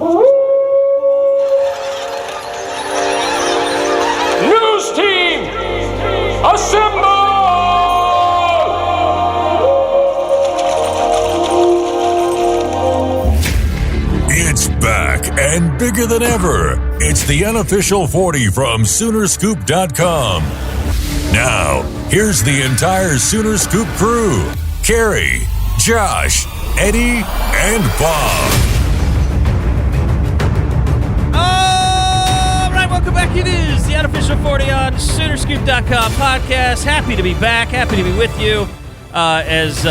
News team, assemble! It's back and bigger than ever. It's the unofficial 40 from Soonerscoop.com. Now, here's the entire Sooner Scoop crew. Carrie, Josh, Eddie, and Bob. All right, welcome back. It is the unofficial 40 on Soonerscoop.com podcast. Happy to be back. Happy to be with you as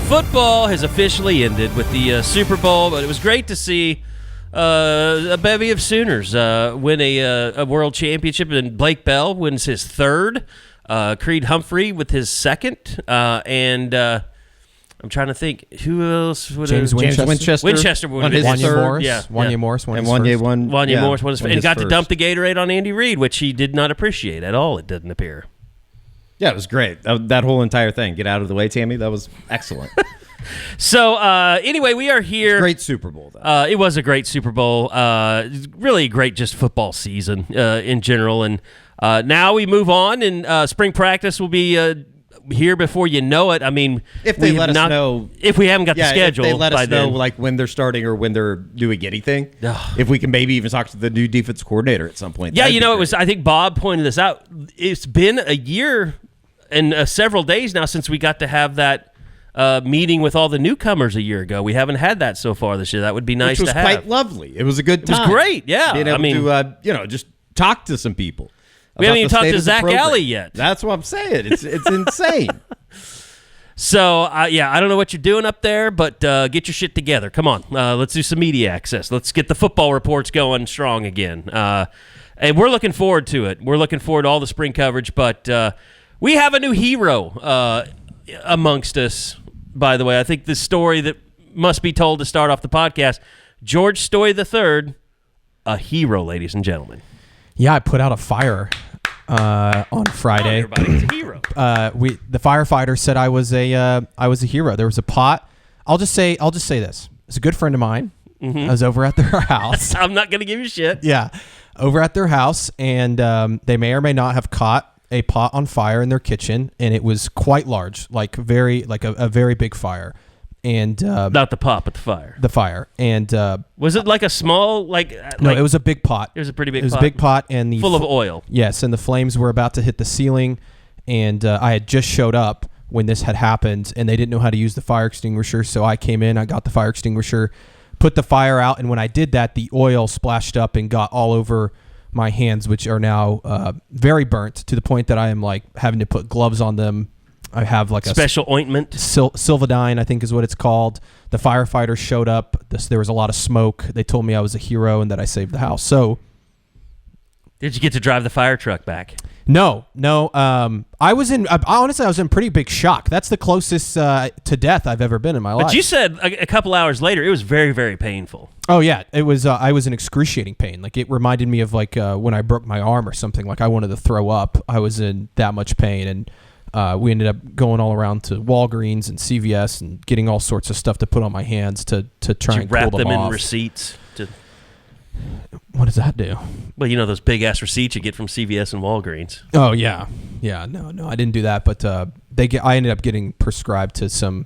football has officially ended with the Super Bowl. But it was great to see a bevy of Sooners win a world championship, and Blake Bell wins his third. Creed Humphrey with his second, and I'm trying to think who else would James Winchester. Winchester won his Wanya third. Morris. Yeah. Wanya Morris won and his Wanya first. won. Wanya Morris won his won and his got to first. dump the Gatorade on Andy Reid, which he did not appreciate at all. It didn't appear. Yeah, it was great. That whole entire thing. Get out of the way, Tammy. That was excellent. So anyway, we are here. Great Super Bowl, though. It was a great Super Bowl. Really great just football season in general. And now we move on, and spring practice will be here before you know it. I mean, If they let us know. if we haven't got the schedule, if they let by us know then. like when they're starting or when they're doing anything. If we can maybe even talk to the new defense coordinator at some point. Yeah, that'd you be know, great. it was. I think Bob pointed this out. It's been a year and several days now since we got to have that meeting with all the newcomers a year ago. We haven't had that so far this year. That would be nice Which was to have. quite lovely. It was a good time. It was great. Yeah, Being able to just talk to some people. We haven't even about the talked state to of the Zac program. Alley yet. That's what I'm saying. It's insane. So, I don't know what you're doing up there, but get your shit together. Come on. Let's do some media access. Let's get the football reports going strong again. And we're looking forward to it. We're looking forward to all the spring coverage, but we have a new hero amongst us, by the way. I think the story that must be told to start off the podcast, George Stoy III, a hero, ladies and gentlemen. Yeah, I put out a fire on Friday. Everybody, he's a hero. The firefighter said I was a hero. There was a pot. I'll just say this. It's a good friend of mine. I was over at their house. I'm not going to give you shit. Yeah, over at their house, and they may or may not have caught a pot on fire in their kitchen, and it was quite large, like a very big fire. And Not the pot, but the fire. the fire. And Was it like a small, no, it was a big pot. It was a pretty big It was pot. a big pot, and the Full of oil. Yes, and the flames were about to hit the ceiling, and I had just showed up when this had happened, and they didn't know how to use the fire extinguisher, so I came in, I got the fire extinguisher, put the fire out, and when I did that, the oil splashed up and got all over my hands, which are now very burnt to the point that I am like having to put gloves on them. I have like Special ointment. Silvadine, I think is what it's called. The firefighters showed up. There was a lot of smoke. They told me I was a hero and that I saved the house. So, Did you get to drive the fire truck back? no. I was in pretty big shock. That's the closest to death I've ever been in my life. But you said a couple hours later it was very, very painful. Oh yeah, it was. I was in excruciating pain. Like it reminded me of like when I broke my arm or something. Like I wanted to throw up. I was in that much pain, and we ended up going all around to Walgreens and CVS and getting all sorts of stuff to put on my hands to try Did you and wrap cool them them in off. receipts? What does that do? Well, you know those big ass receipts you get from CVS and Walgreens. Oh yeah. No, I didn't do that. But I ended up getting prescribed to some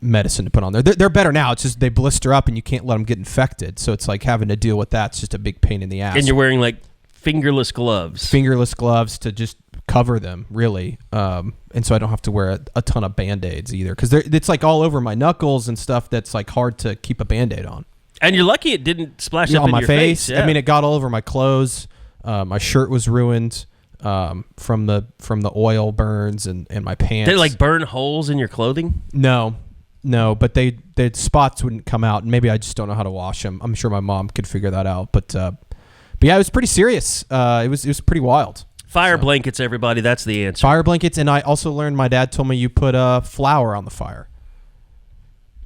medicine to put on there. They're better now. It's just they blister up and you can't let them get infected. So it's like having to deal with that. It's just a big pain in the ass. And you're wearing like fingerless gloves. Fingerless gloves to just cover them, really. And so I don't have to wear a ton of Band-Aids either. Because it's like all over my knuckles and stuff that's like hard to keep a Band-Aid on. And you're lucky it didn't splash up on in my your face. Yeah. I mean, it got all over my clothes. My shirt was ruined from the oil burns and my pants. Did it like burn holes in your clothing? No, but the spots wouldn't come out, and maybe I just don't know how to wash them. I'm sure my mom could figure that out, but yeah, it was pretty serious. It was pretty wild. Fire blankets, everybody. That's the answer. Fire blankets, and I also learned my dad told me you put flour on the fire.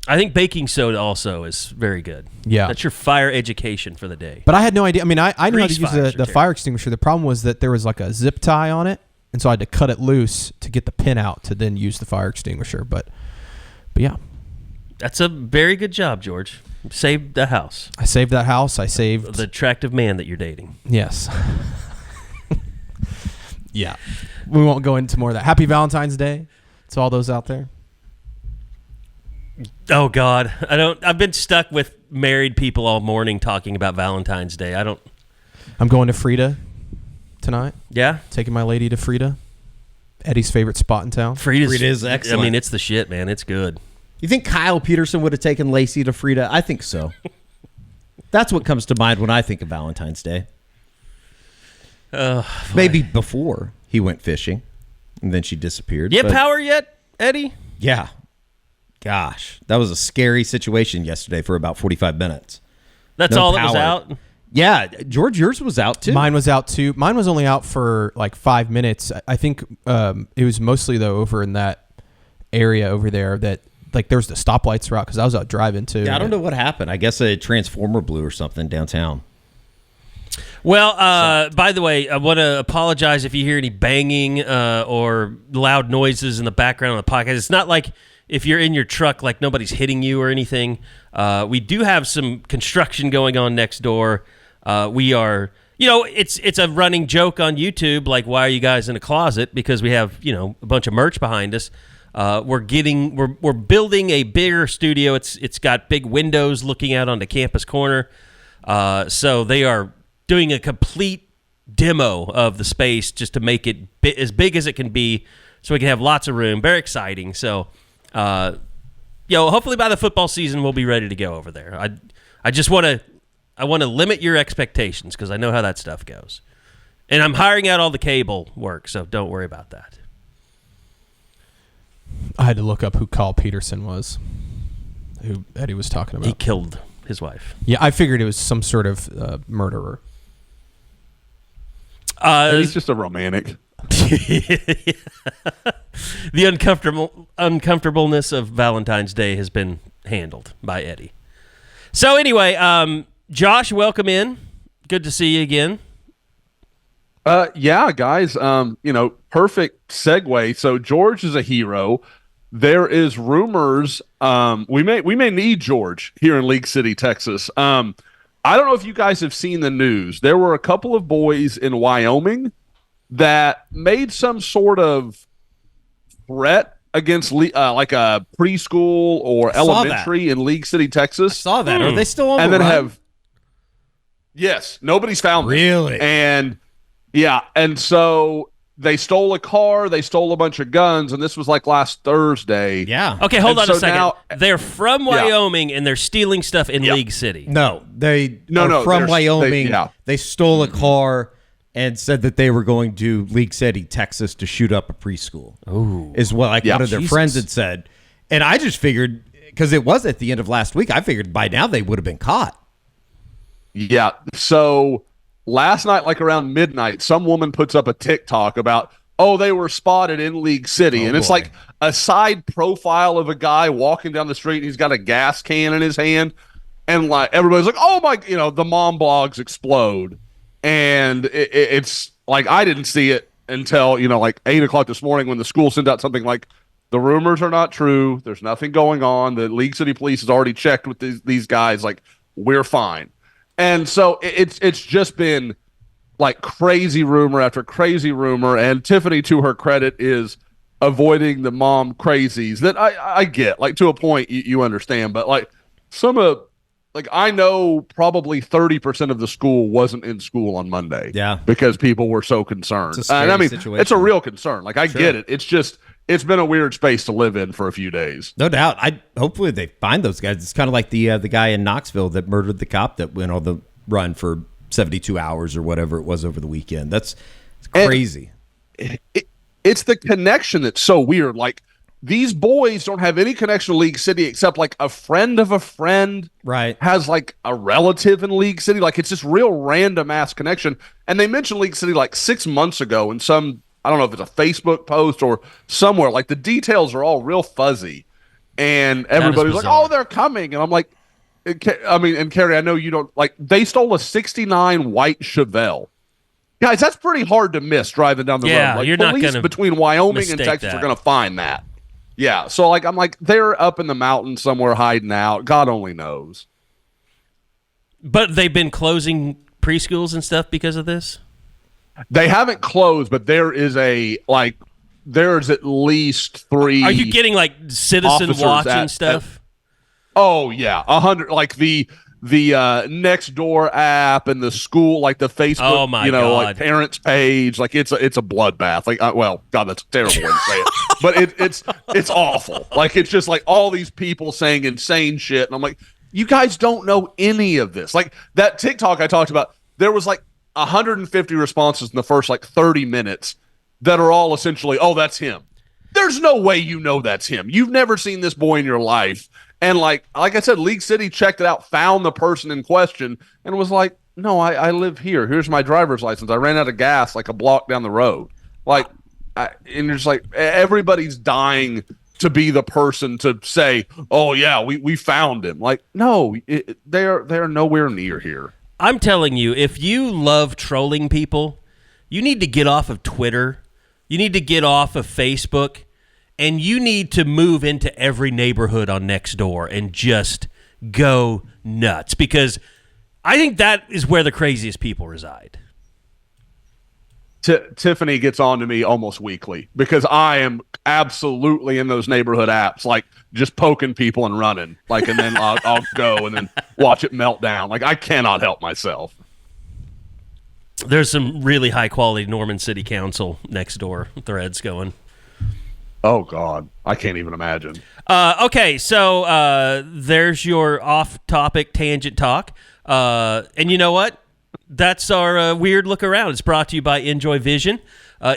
I think baking soda also is very good. Yeah. That's your fire education for the day. But I had no idea. I mean, I knew how to Grease use fires the are fire extinguisher. The problem was that there was like a zip tie on it, and so I had to cut it loose to get the pin out to then use the fire extinguisher. But yeah. That's a very good job, George. Saved the house. I saved that house. I saved The attractive man that you're dating. Yes. Yeah. We won't go into more of that. Happy Valentine's Day to all those out there. Oh God, I've been stuck with married people all morning talking about Valentine's Day. I'm going to Frida tonight. Yeah, Taking my lady to Frida, Eddie's favorite spot in town. Frida is excellent. I mean, it's the shit, man. It's good. You think Kyle Peterson would have taken Lacey to Frida? I think so. That's what comes to mind when I think of Valentine's Day. Maybe before he went fishing, and then she disappeared. You have power yet, Eddie? Yeah. Gosh, that was a scary situation yesterday for about 45 minutes. That's No all that was power. out? Yeah, George, yours was out too. Mine was out too. Mine was only out for like 5 minutes. I think it was mostly though over in that area over there that like there was the stoplights throughout because I was out driving too. Yeah, I don't know what happened. I guess a transformer blew or something downtown. Well, by the way, I want to apologize if you hear any banging or loud noises in the background of the podcast. It's not like if you're in your truck, like nobody's hitting you or anything. We do have some construction going on next door. We are, it's a running joke on YouTube, like, why are you guys in a closet? Because we have, a bunch of merch behind us. We're building a bigger studio. It's got big windows looking out onto Campus Corner. So they are doing a complete demo of the space just to make it as big as it can be so we can have lots of room. Very exciting. So, hopefully by the football season, we'll be ready to go over there. I just want to limit your expectations because I know how that stuff goes. And I'm hiring out all the cable work, so don't worry about that. I had to look up who Kyle Peterson was, who Eddie was talking about. He killed his wife. Yeah, I figured it was some sort of murderer. He's just a romantic. The uncomfortableness of Valentine's Day has been handled by Eddie. So anyway, Josh, welcome in. Good to see you again. Yeah, guys. Perfect segue. So George is a hero. There is rumors. We may need George here in League City, Texas. I don't know if you guys have seen the news. There were a couple of boys in Wyoming that made some sort of threat against like a preschool or elementary in League City, Texas. Saw that. Are they still on and the then run? Yes, nobody's found them. Really? And so they stole a car, they stole a bunch of guns, and this was like last Thursday. Yeah. Okay, hold on a second. Now, they're from Wyoming and they're stealing stuff in League City. No, they No, are from Wyoming. yeah. They stole a car and said that they were going to League City, Texas, to shoot up a preschool. Ooh. Is what one of their friends had said. And I just figured, because it was at the end of last week, I figured by now they would have been caught. Yeah. So last night, like around midnight, some woman puts up a TikTok about, they were spotted in League City. And it's like a side profile of a guy walking down the street and he's got a gas can in his hand. And like everybody's like, oh my, the mom blogs explode. And it's like, I didn't see it until, like 8 o'clock this morning when the school sent out something like, the rumors are not true. There's nothing going on. The League City Police has already checked with these guys. Like, we're fine. And so it's just been like crazy rumor after crazy rumor. And Tiffany, to her credit, is avoiding the mom crazies that I get. Like, to a point, you understand. But like I know probably 30% of the school wasn't in school on Monday. Yeah. Because people were so concerned. It's a scary situation. It's a real concern. Like, I get it. It's just, it's been a weird space to live in for a few days. No doubt. Hopefully they find those guys. It's kind of like the guy in Knoxville that murdered the cop that went on the run for 72 hours or whatever it was over the weekend. It's crazy. It's the connection that's so weird. Like, these boys don't have any connection to League City except like a friend of a friend has like a relative in League City. Like, it's this real random ass connection. And they mentioned League City like 6 months ago in some, I don't know if it's a Facebook post or somewhere. Like, the details are all real fuzzy. And everybody's like, oh, they're coming. And I'm like, and Carrie, I know you don't, like, they stole a 69 white Chevelle. Guys, that's pretty hard to miss driving down the road. Like, you're not police gonna between Wyoming and Texas are going to find that. Yeah, so like I'm like, they're up in the mountains somewhere hiding out. God only knows. But they've been closing preschools and stuff because of this? They haven't closed, but there's at least 3. Are you getting like citizen watching stuff? Oh yeah, 100. Like the Nextdoor app and the school, like the Facebook, oh my God. like parents page, like it's a bloodbath. Like, well, God, that's a terrible way to say it, but it's awful. Like it's just like all these people saying insane shit, and I'm like, you guys don't know any of this. Like that TikTok I talked about, there was like 150 responses in the first like 30 minutes that are all essentially, oh, that's him. There's no way you know that's him. You've never seen this boy in your life. And like I said, League City checked it out, found the person in question, and was like, no, I live here. Here's my driver's license. I ran out of gas like a block down the road. Like, and it's like everybody's dying to be the person to say, oh, yeah, we found him. Like, no, they're nowhere near here. I'm telling you, if you love trolling people, you need to get off of Twitter. You need to get off of Facebook. And you need to move into every neighborhood on Nextdoor and just go nuts, because I think that is where the craziest people reside. Tiffany gets on to me almost weekly because I am absolutely in those neighborhood apps, like just poking people and running, like, and then I'll go and then watch it melt down. Like I cannot help myself. There's some really high quality Norman City Council Nextdoor threads going. Oh, God. I can't even imagine. Okay, so there's your off-topic tangent talk. And you know what? That's our weird look around. It's brought to you by Enjoy Vision.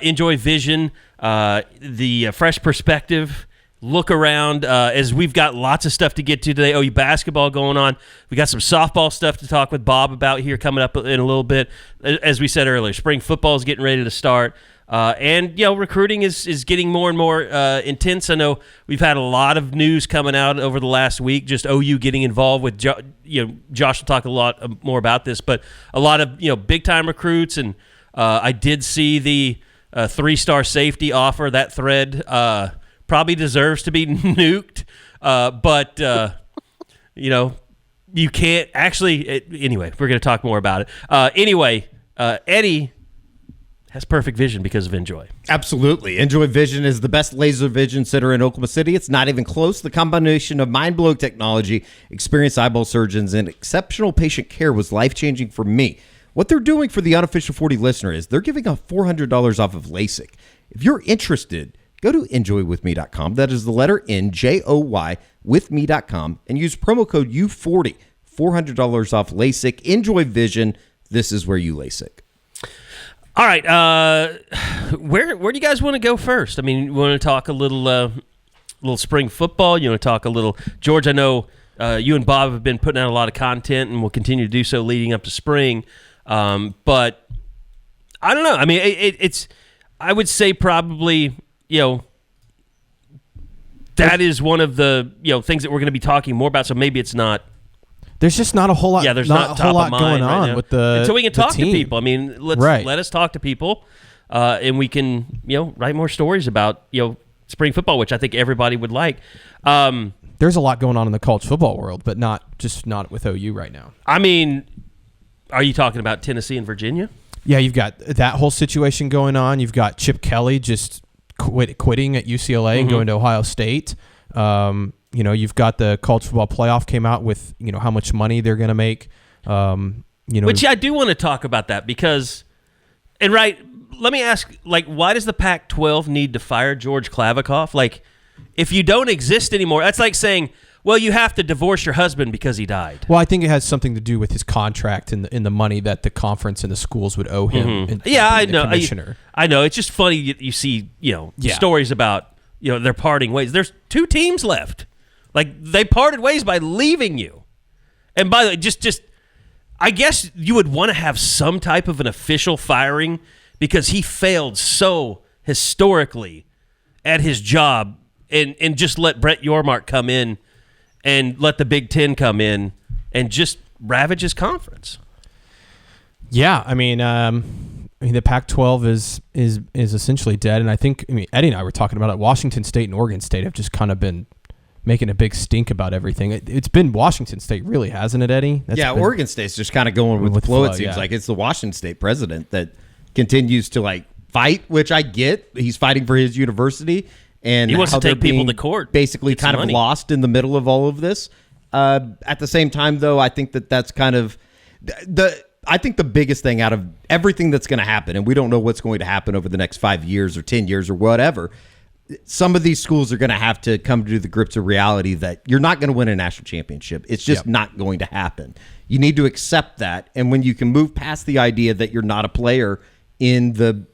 Enjoy Vision, the fresh perspective look around, as we've got lots of stuff to get to today. OU basketball going on. We got some softball stuff to talk with Bob about here coming up in a little bit. As we said earlier, spring football is getting ready to start. And, you know, recruiting is getting more and more intense. I know we've had a lot of news coming out over the last week, just OU getting involved with, Josh will talk a lot more about this, but a lot of, big-time recruits. And I did see the 3-star safety offer. That thread probably deserves to be nuked. But you can't actually – anyway, we're going to talk more about it. Eddie – has perfect vision because of Enjoy. Absolutely. Enjoy Vision is the best laser vision center in Oklahoma City. It's not even close. The combination of mind-blowing technology, experienced eyeball surgeons, and exceptional patient care was life-changing for me. What they're doing for the Unofficial 40 listener is they're giving out $400 off of LASIK. If you're interested, go to enjoywithme.com. That is the letter NJOY withme.com and use promo code U40. $400 off LASIK. Enjoy Vision. This is where you LASIK. All right, where do you guys want to go first? I mean, you want to talk a little spring football? You want to talk a little George? I know you and Bob have been putting out a lot of content, and will continue to do so leading up to spring. But I don't know. I mean, it's I would say probably that is one of the things that we're going to be talking more about. So maybe it's not. There's just not a whole lot. Yeah, there's not a whole lot going on right with the until we can talk to team. people. I mean, let us talk to people, and we can write more stories about spring football, which I think everybody would like. There's a lot going on in the college football world, but not with OU right now. I mean, are you talking about Tennessee and Virginia? Yeah, you've got that whole situation going on. You've got Chip Kelly just quitting at UCLA and going to Ohio State. You've got the college football playoff came out with, how much money they're going to make. Which I do want to talk about that because, let me ask, why does the Pac-12 need to fire George Klavikov? Like, if you don't exist anymore, that's like saying, well, you have to divorce your husband because he died. Well, I think it has something to do with his contract and the money that the conference and the schools would owe him. I know. I know. It's just funny you see, stories about, their parting ways. There's 2 teams left. Like, they parted ways by leaving you. And by the way, just I guess you would want to have some type of an official firing because he failed so historically at his job and just let Brett Yormark come in and let the Big Ten come in and just ravage his conference. Yeah, I mean, the Pac-12 is essentially dead. And I think, Eddie and I were talking about it. Washington State and Oregon State have just kind of been making a big stink about everything. It's been Washington State, really, hasn't it, Eddie? Oregon State's just kind of going with the flow. It seems yeah. like it's the Washington State president that continues to like fight, which I get. He's fighting for his university, and he wants how to take they're people being to court, basically get some kind of money. lost in the middle of all of this. At the same time, though, I think that's kind of I think the biggest thing out of everything that's going to happen, and we don't know what's going to happen over the next 5 years or 10 years or whatever. Some of these schools are going to have to come to the grips of reality that you're not going to win a national championship. It's just not going to happen. You need to accept that. And when you can move past the idea that you're not a player in the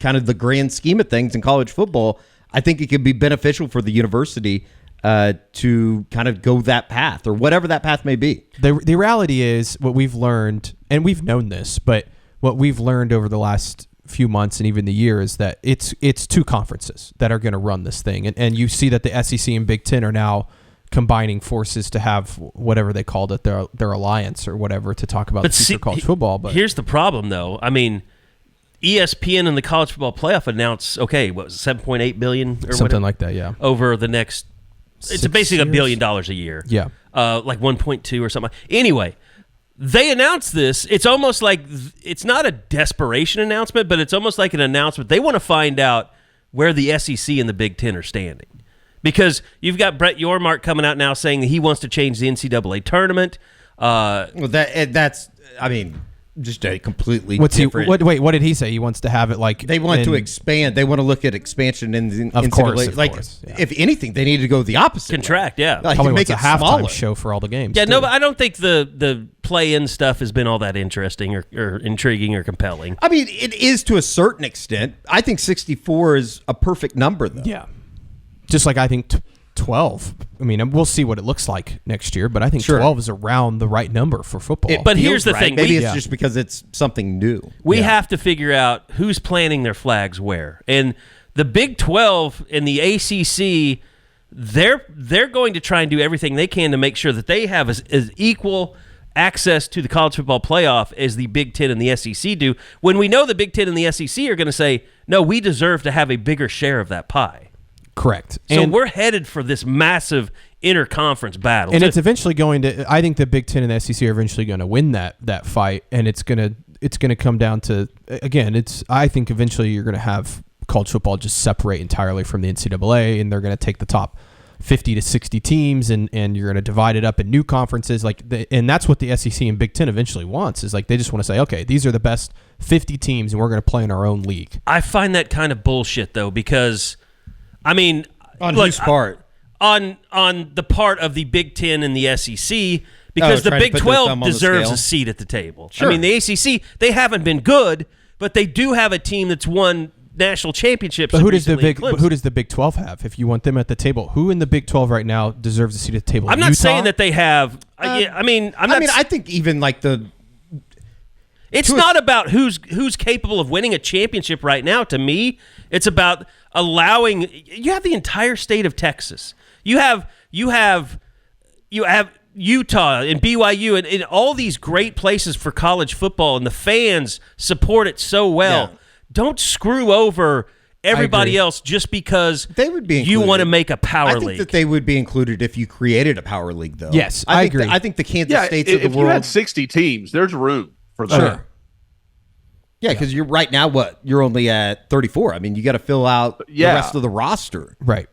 kind of the grand scheme of things in college football, I think it could be beneficial for the university to kind of go that path or whatever that path may be. The reality is what we've learned, and we've known this, but what we've learned over the last few months and even the year is that it's two conferences that are going to run this thing. And you see that the SEC and Big Ten are now combining forces to have whatever they called it, their alliance or whatever, to talk about the future of college football. But here's the problem, though. I mean, ESPN and the college football playoff announced, what was it, $7.8 billion or something whatever, like that, yeah. over the next, it's 6 basically $1 years? billion a year. Yeah. Like 1.2 or something. Anyway, they announced this. It's almost like it's not a desperation announcement, but it's almost like an announcement. They want to find out where the SEC and the Big Ten are standing. Because you've got Brett Yormark coming out now saying that he wants to change the NCAA tournament. Well, that's, I mean, just a completely different. What did he say? He wants to have it like They want to expand. They want to look at expansion in the Of NCAA. course, yeah. If anything, they need to go the opposite Contract, way. yeah. Like, probably make wants it a halftime smaller. show for all the games. Yeah, too. no, but I don't think the play-in stuff has been all that interesting or intriguing or compelling. I mean, it is to a certain extent. I think 64 is a perfect number, though. Yeah. Just like I think 12. I mean, we'll see what it looks like next year, but I think 12 is around the right number for football. But Feels here's the right. thing. Maybe we it's just because it's something new. have to figure out who's planting their flags where. And the Big 12 and the ACC, they're going to try and do everything they can to make sure that they have as equal access to the college football playoff as the Big Ten and the SEC do, when we know the Big Ten and the SEC are going to say, no, we deserve to have a bigger share of that pie. Correct. So we're headed for this massive interconference battle. And it's eventually going to. I think the Big Ten and the SEC are eventually going to win that fight, and it's gonna come down to, again. I think eventually you're going to have college football just separate entirely from the NCAA, and they're going to take the top 50 to 60 teams, and you're going to divide it up in new conferences. And that's what the SEC and Big Ten eventually wants. Is like they just want to say, okay, these are the best 50 teams, and we're going to play in our own league. I find that kind of bullshit, though, because I mean, On whose part? On the part of the Big Ten and the SEC, because the trying to Big put their 12 thumb on the deserves scale. a seat at the table. Sure. I mean, the ACC, they haven't been good, but they do have a team that's won national championships. But who does recently in Clemson. who does the Big 12 have? If you want them at the table, who in the Big 12 right now deserves a seat at the table? I'm not Utah? saying that they have. I think even like It's not about who's capable of winning a championship right now. To me, it's about allowing. You have the entire state of Texas. You have Utah and BYU and all these great places for college football, and the fans support it so well. Yeah. Don't screw over everybody else just because they would be you included. want to make a power I think league. that they would be included if you created a power league, though. Yes, I agree. I think the Kansas States of the if you world. had 60 teams, there's room for that. Sure. Yeah, because you're right now. You're only at 34. I mean, you got to fill out the rest of the roster. Right.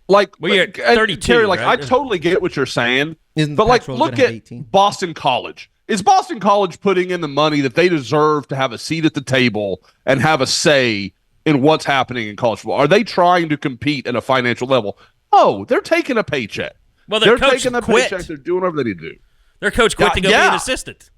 Like, Well, you're at and 32, Terry, like, right? I totally get what you're saying, Isn't but like, Pac-12 look gonna have at 18? Boston College. Is Boston College putting in the money that they deserve to have a seat at the table and have a say in what's happening in college football? Are they trying to compete at a financial level? Oh, they're taking a paycheck. Well, their they're coach taking a quit. paycheck. They're doing whatever they need to do. Their coach quit to go be an assistant.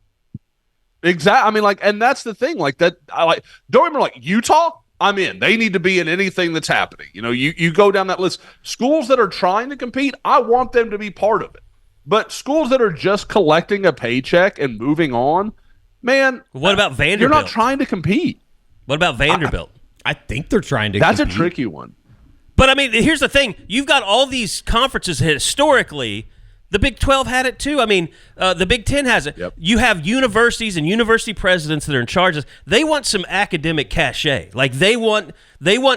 Exactly. I mean, like, and that's the thing. Like that. I like. Don't remember, like Utah. I'm in. They need to be in anything that's happening. You know, you go down that list. Schools that are trying to compete, I want them to be part of it. But schools that are just collecting a paycheck and moving on, man. What about Vanderbilt? You're not trying to compete. What about Vanderbilt? I think they're trying to. That's compete. a tricky one. But I mean, here's the thing: you've got all these conferences historically. The Big 12 had it too. I mean, the Big 10 has it. Yep. You have universities and university presidents that are in charge of this. They want some academic cachet. Like they want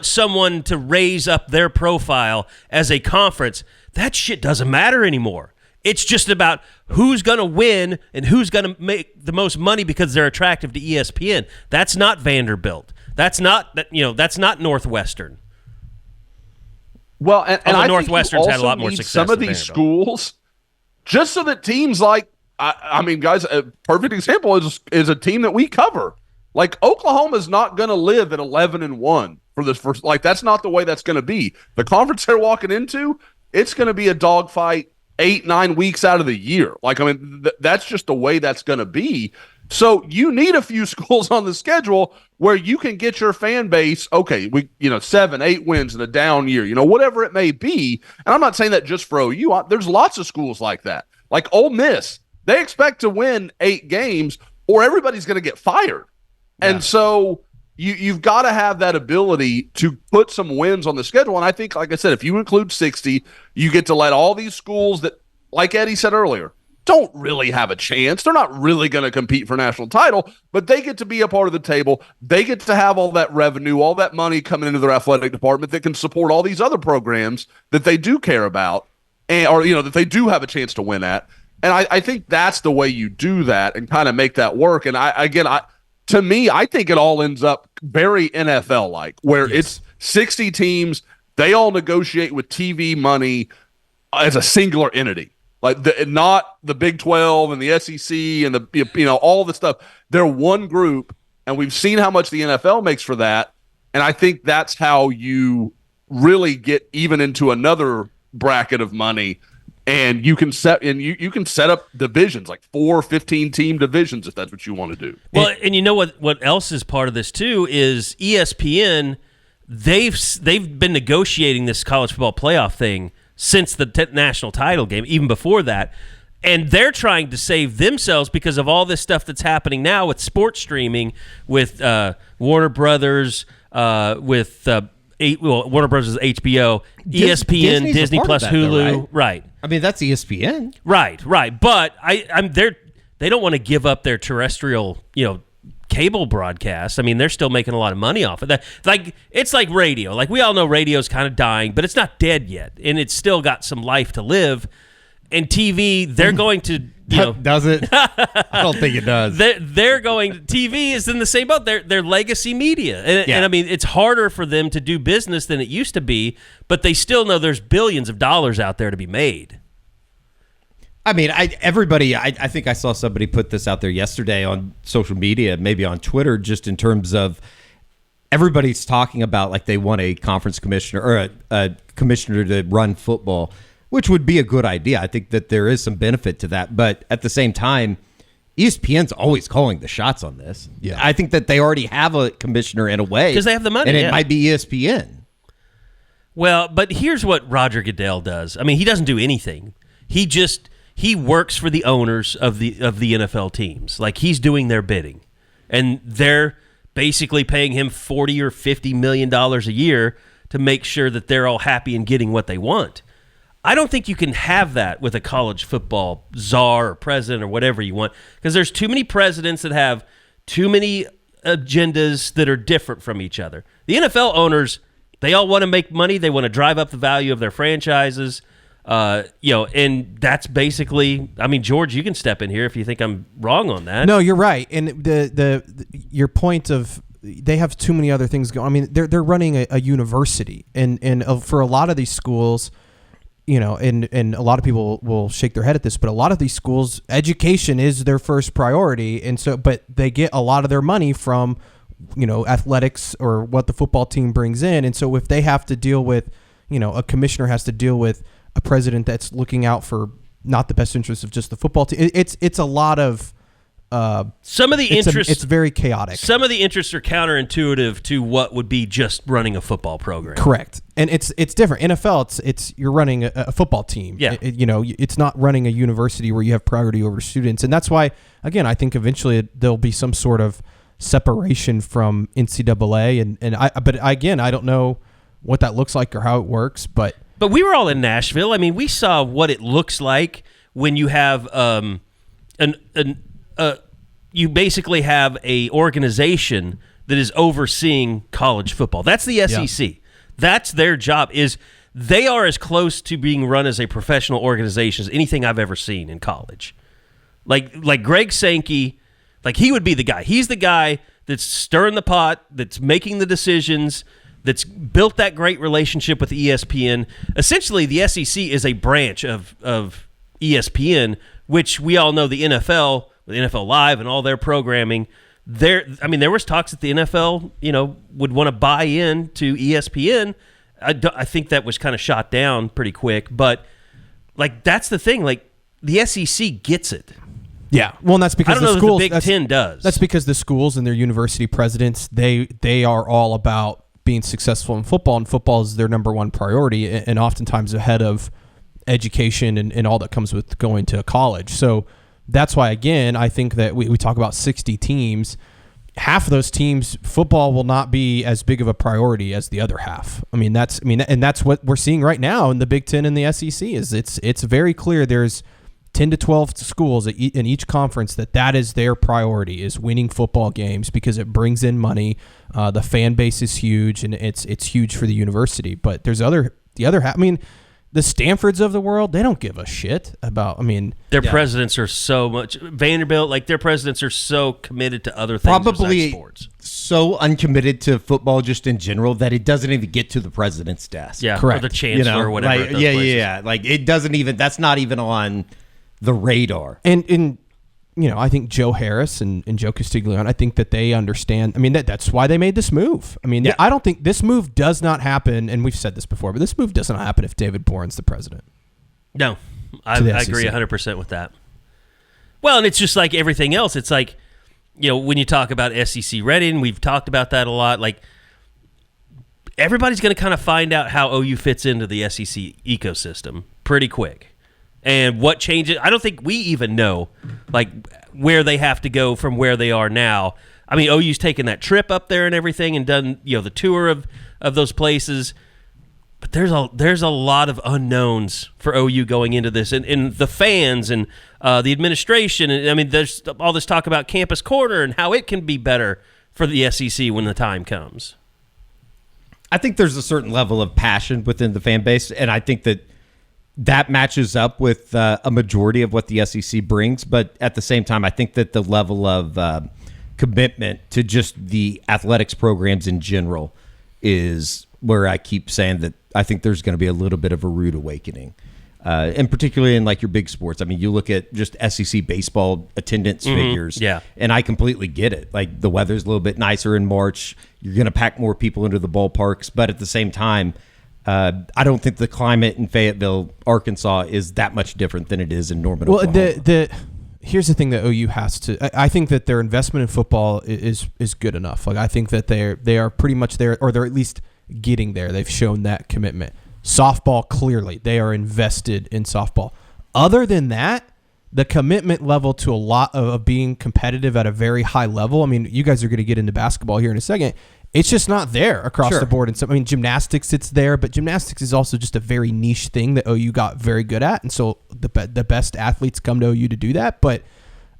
someone to raise up their profile as a conference. That shit doesn't matter anymore. It's just about who's going to win and who's going to make the most money because they're attractive to ESPN. That's not Vanderbilt. That's not Northwestern. Well, and I Northwestern's think had a lot more success. Some of these schools, just so that teams like, I mean, guys, a perfect example is a team that we cover. Like Oklahoma's not going to live at 11-1 for this first. Like that's not the way that's going to be. The conference they're walking into, it's going to be a dogfight 8-9 weeks out of the year. Like, I mean, that's just the way that's going to be. So you need a few schools on the schedule where you can get your fan base, okay, 7-8 wins in a down year, whatever it may be. And I'm not saying that just for OU. There's lots of schools like that. Like Ole Miss, they expect to win 8 games or everybody's going to get fired. Yeah. And so you've got to have that ability to put some wins on the schedule. And I think, like I said, if you include 60, you get to let all these schools that, like Eddie said earlier, don't really have a chance. They're not really going to compete for national title, but they get to be a part of the table. They get to have all that revenue, all that money coming into their athletic department that can support all these other programs that they do care about or that they do have a chance to win at. And I think that's the way you do that and kind of make that work. And to me, I think it all ends up very NFL-like, where it's 60 teams. They all negotiate with TV money as a singular entity, like not the Big 12 and the SEC and the all the stuff. They're one group, and we've seen how much the NFL makes for that. And I think that's how you really get even into another bracket of money. And you can set up divisions, like 4 15-team divisions, if that's what you want to do. Well, and you know what else is part of this too is ESPN. They've been negotiating this college football playoff thing since the national title game, even before that, and they're trying to save themselves because of all this stuff that's happening now with sports streaming, with Warner Brothers, with Warner Brothers is HBO, ESPN, Disney Plus, Hulu, though, right? I mean, that's ESPN. Right. But they don't want to give up their terrestrial, cable broadcast. I mean, they're still making a lot of money off of that. Like it's like radio. Like we all know radio's kind of dying, but it's not dead yet, and it's still got some life to live. And TV, they're going to does it? I don't think it does. They're going. TV is in the same boat. They're legacy media, and I mean it's harder for them to do business than it used to be. But they still know there's billions of dollars out there to be made. I mean, I think I saw somebody put this out there yesterday on social media, maybe on Twitter, just in terms of everybody's talking about like they want a conference commissioner or a commissioner to run football, which would be a good idea. I think that there is some benefit to that. But at the same time, ESPN's always calling the shots on this. Yeah. I think that they already have a commissioner in a way. Because they have the money. And it might be ESPN. Well, but here's what Roger Goodell does. I mean, he doesn't do anything. He works for the owners of the NFL teams. Like he's doing their bidding. And they're basically paying him $40 or $50 million a year to make sure that they're all happy and getting what they want. I don't think you can have that with a college football czar or president or whatever you want, because there's too many presidents that have too many agendas that are different from each other. The NFL owners, they all want to make money. They want to drive up the value of their franchises. And that's basically, I mean, George, you can step in here if you think I'm wrong on that. No, you're right. And your point of they have too many other things going. I mean, they're running a university, and for a lot of these schools, and a lot of people will shake their head at this, but a lot of these schools, education is their first priority, and so, but they get a lot of their money from, athletics or what the football team brings in, and so if they have to deal with, a commissioner has to deal with a president that's looking out for not the best interest of just the football team. It's a lot of some of the interests. It's very chaotic. Some of the interests are counterintuitive to what would be just running a football program. Correct, and it's different. NFL, it's you're running a football team. Yeah, it's not running a university where you have priority over students, and that's why again I think eventually there'll be some sort of separation from NCAA, but again I don't know what that looks like or how it works, but. But we were all in Nashville. I mean, we saw what it looks like when you have you basically have a organization that is overseeing college football. That's the SEC. Yeah. That's their job. Is they are as close to being run as a professional organization as anything I've ever seen in college. Like Greg Sankey, like he would be the guy. He's the guy that's stirring the pot, that's making the decisions, that's built that great relationship with ESPN. Essentially, the SEC is a branch of ESPN, which we all know the NFL, with NFL Live and all their programming. There was talks that the NFL, would want to buy in to ESPN. I think that was kind of shot down pretty quick, but like that's the thing. Like the SEC gets it. Yeah, well, and that's because I don't know schools, if the Big Ten does. That's because the schools and their university presidents, they are all about being successful in football, and football is their number one priority, and oftentimes ahead of education and all that comes with going to college. So that's why, again, I think that we talk about 60 teams. Half of those teams, football will not be as big of a priority as the other half. And that's what we're seeing right now in the Big Ten and the SEC. Is it's very clear there's 10 to 12 schools in each conference that is their priority, is winning football games because it brings in money. The fan base is huge, and it's huge for the university. But there's the other half. The Stanfords of the world, they don't give a shit about. Their presidents are so much Vanderbilt. Like their presidents are so committed to other things. Probably sports. So uncommitted to football just in general that it doesn't even get to the president's desk. Yeah, correct. Or the chancellor or whatever. Like, yeah. Like it doesn't even. That's not even on the radar. And I think Joe Harris and Joe Castiglione, I think that they understand. That's why they made this move. I don't think this move does not happen, and we've said this before, but this move doesn't happen if David Boren's the president. No, I agree 100% with that. Well, and it's just like everything else. It's like, when you talk about SEC Reading, we've talked about that a lot. Like, everybody's going to kind of find out how OU fits into the SEC ecosystem pretty quick. And what changes, I don't think we even know, like, where they have to go from where they are now. OU's taken that trip up there and everything and done, the tour of those places. But there's a lot of unknowns for OU going into this. And the fans and the administration. And, there's all this talk about Campus Corner and how it can be better for the SEC when the time comes. I think there's a certain level of passion within the fan base, and I think that matches up with a majority of what the SEC brings. But at the same time, I think that the level of commitment to just the athletics programs in general is where I keep saying that I think there's going to be a little bit of a rude awakening. And particularly in like your big sports. You look at just SEC baseball attendance figures, and I completely get it. Like the weather's a little bit nicer in March. You're going to pack more people into the ballparks. But at the same time, I don't think the climate in Fayetteville, Arkansas, is that much different than it is in Norman, Oklahoma. Here's the thing that OU has to. I think that their investment in football is good enough. Like I think that they are pretty much there, or they're at least getting there. They've shown that commitment. Softball, clearly, they are invested in softball. Other than that, the commitment level to a lot of being competitive at a very high level. You guys are going to get into basketball here in a second. It's just not there across the board. And gymnastics, it's there, but gymnastics is also just a very niche thing that OU got very good at. And so the best athletes come to OU to do that. But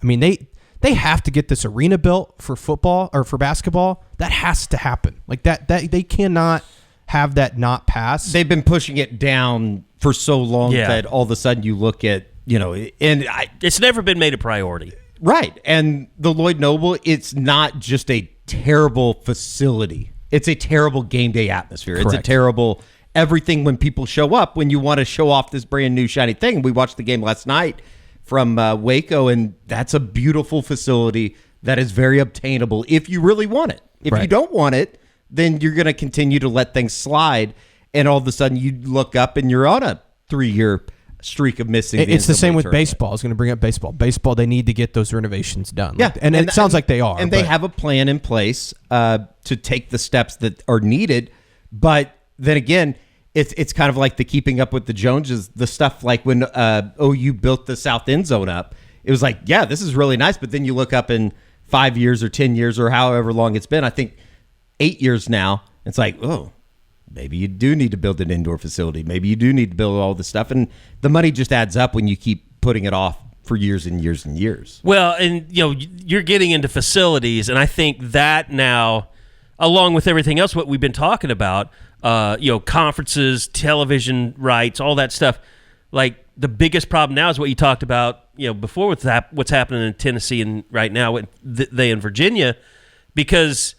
they have to get this arena built for football or for basketball. That has to happen. Like that they cannot have that not pass. They've been pushing it down for so long that all of a sudden you look at, it's never been made a priority. Right. And the Lloyd Noble, it's not just a terrible facility. It's a terrible game day atmosphere. Correct. It's a terrible everything when people show up, when you want to show off this brand new shiny thing. We watched the game last night from Waco, and that's a beautiful facility that is very obtainable if you really want it. If you don't want it, then you're going to continue to let things slide, and all of a sudden you look up and you're on a 3-year streak of missing. It's the same with baseball. I was going to bring up baseball. Baseball, they need to get those renovations done. Yeah, and it sounds like they are. And they have a plan in place to take the steps that are needed. But then again, it's kind of like the keeping up with the Joneses, the stuff like when OU built the south end zone up. It was like, yeah, this is really nice. But then you look up in 5 years or 10 years or however long it's been, I think 8 years now, it's like, oh, maybe you do need to build an indoor facility. Maybe you do need to build all this stuff. And the money just adds up when you keep putting it off for years and years and years. Well, and you're getting into facilities, and I think that now, along with everything else what we've been talking about, conferences, television rights, all that stuff. Like the biggest problem now is what you talked about, before with what's happening in Tennessee and right now with they in Virginia, because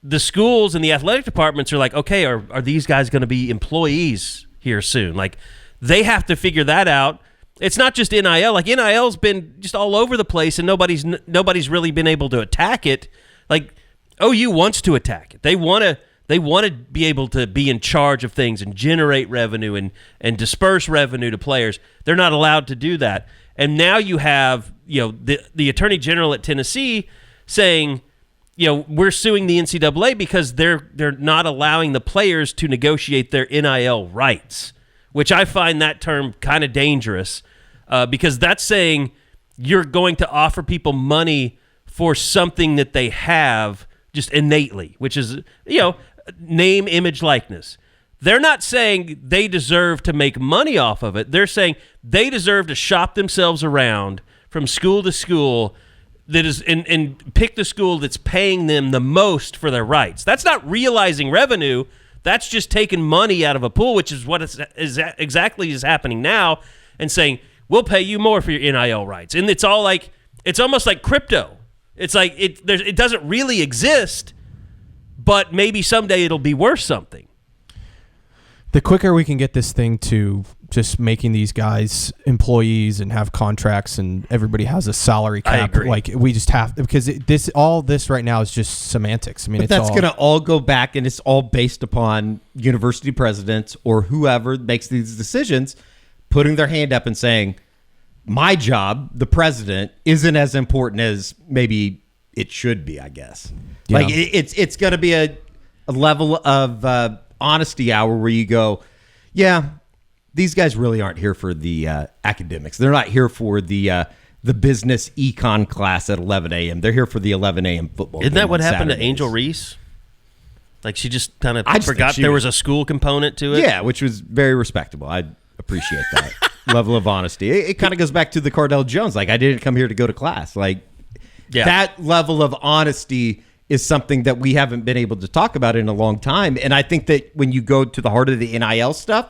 the schools and the athletic departments are like, okay, are these guys going to be employees here soon? Like they have to figure that out. It's not just NIL. Like NIL's been just all over the place, and nobody's really been able to attack it. Like OU wants to attack it. They want to be able to be in charge of things and generate revenue and disperse revenue to players. They're not allowed to do that. And now you have the Attorney General at Tennessee saying, we're suing the NCAA because they're not allowing the players to negotiate their NIL rights, which I find that term kind of dangerous because that's saying you're going to offer people money for something that they have just innately, which is, name, image, likeness. They're not saying they deserve to make money off of it. They're saying they deserve to shop themselves around from school to school that is and pick the school that's paying them the most for their rights. That's not realizing revenue. That's just taking money out of a pool, which is what exactly is happening now, and saying, we'll pay you more for your NIL rights. And it's almost like crypto. It's like it doesn't really exist, but maybe someday it'll be worth something. The quicker we can get this thing to just making these guys employees and have contracts and everybody has a salary cap, I agree. like we just have, because all this right now is just semantics. I mean, But that's going to all go back, and it's all based upon university presidents or whoever makes these decisions putting their hand up and saying, my job, the president, isn't as important as maybe it should be, I guess. Yeah. Like it's going to be a level of honesty hour where you go, yeah, these guys really aren't here for the academics. They're not here for the business econ class at 11 a.m. They're here for the 11 a.m. football. Isn't game that what on happened to Saturdays. Angel Reese? Like she just kind of I just forgot think she there was- was a school component to it? Yeah, which was very respectable. I appreciate that level of honesty. It kind of goes back to the Cardell Jones. Like, I didn't come here to go to class. Like, Yeah. that level of honesty is something that we haven't been able to talk about in a long time. And I think that when you go to the heart of the NIL stuff,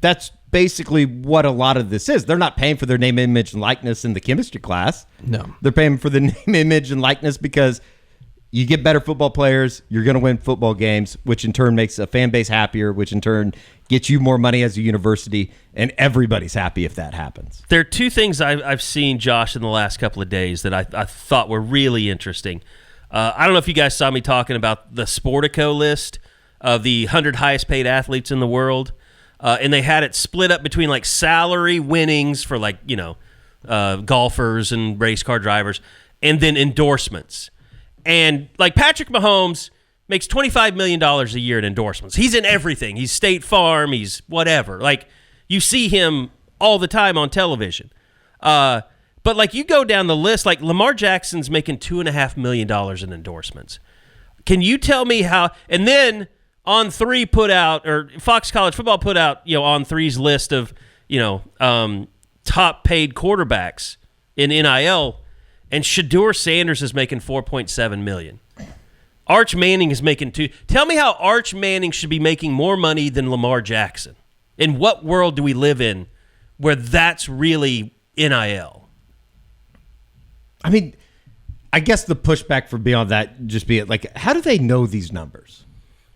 that's basically what a lot of this is. They're not paying for their name, image, and likeness in the chemistry class. No. They're paying for the name, image, and likeness because you get better football players, you're going to win football games, which in turn makes a fan base happier, which in turn gets you more money as a university, and everybody's happy if that happens. There are two things I've seen, Josh, in the last couple of days that I thought were really interesting. I don't know if you guys saw me talking about the Sportico list of the 100 highest paid athletes in the world, and they had it split up between like salary winnings for golfers and race car drivers, and then endorsements. And like Patrick Mahomes makes $25 million a year in endorsements. He's in everything. He's State Farm. He's whatever. Like you see him all the time on television. But like you go down the list, like Lamar Jackson's making $2.5 million in endorsements. Can you tell me how? And then On3 put out, or Fox College Football put out, On3's list of top paid quarterbacks in NIL. And Shedeur Sanders is making $4.7 million. Arch Manning is making $2. Tell me how Arch Manning should be making more money than Lamar Jackson. In what world do we live in where that's really NIL? I mean, I guess the pushback for beyond that just be like, how do they know these numbers?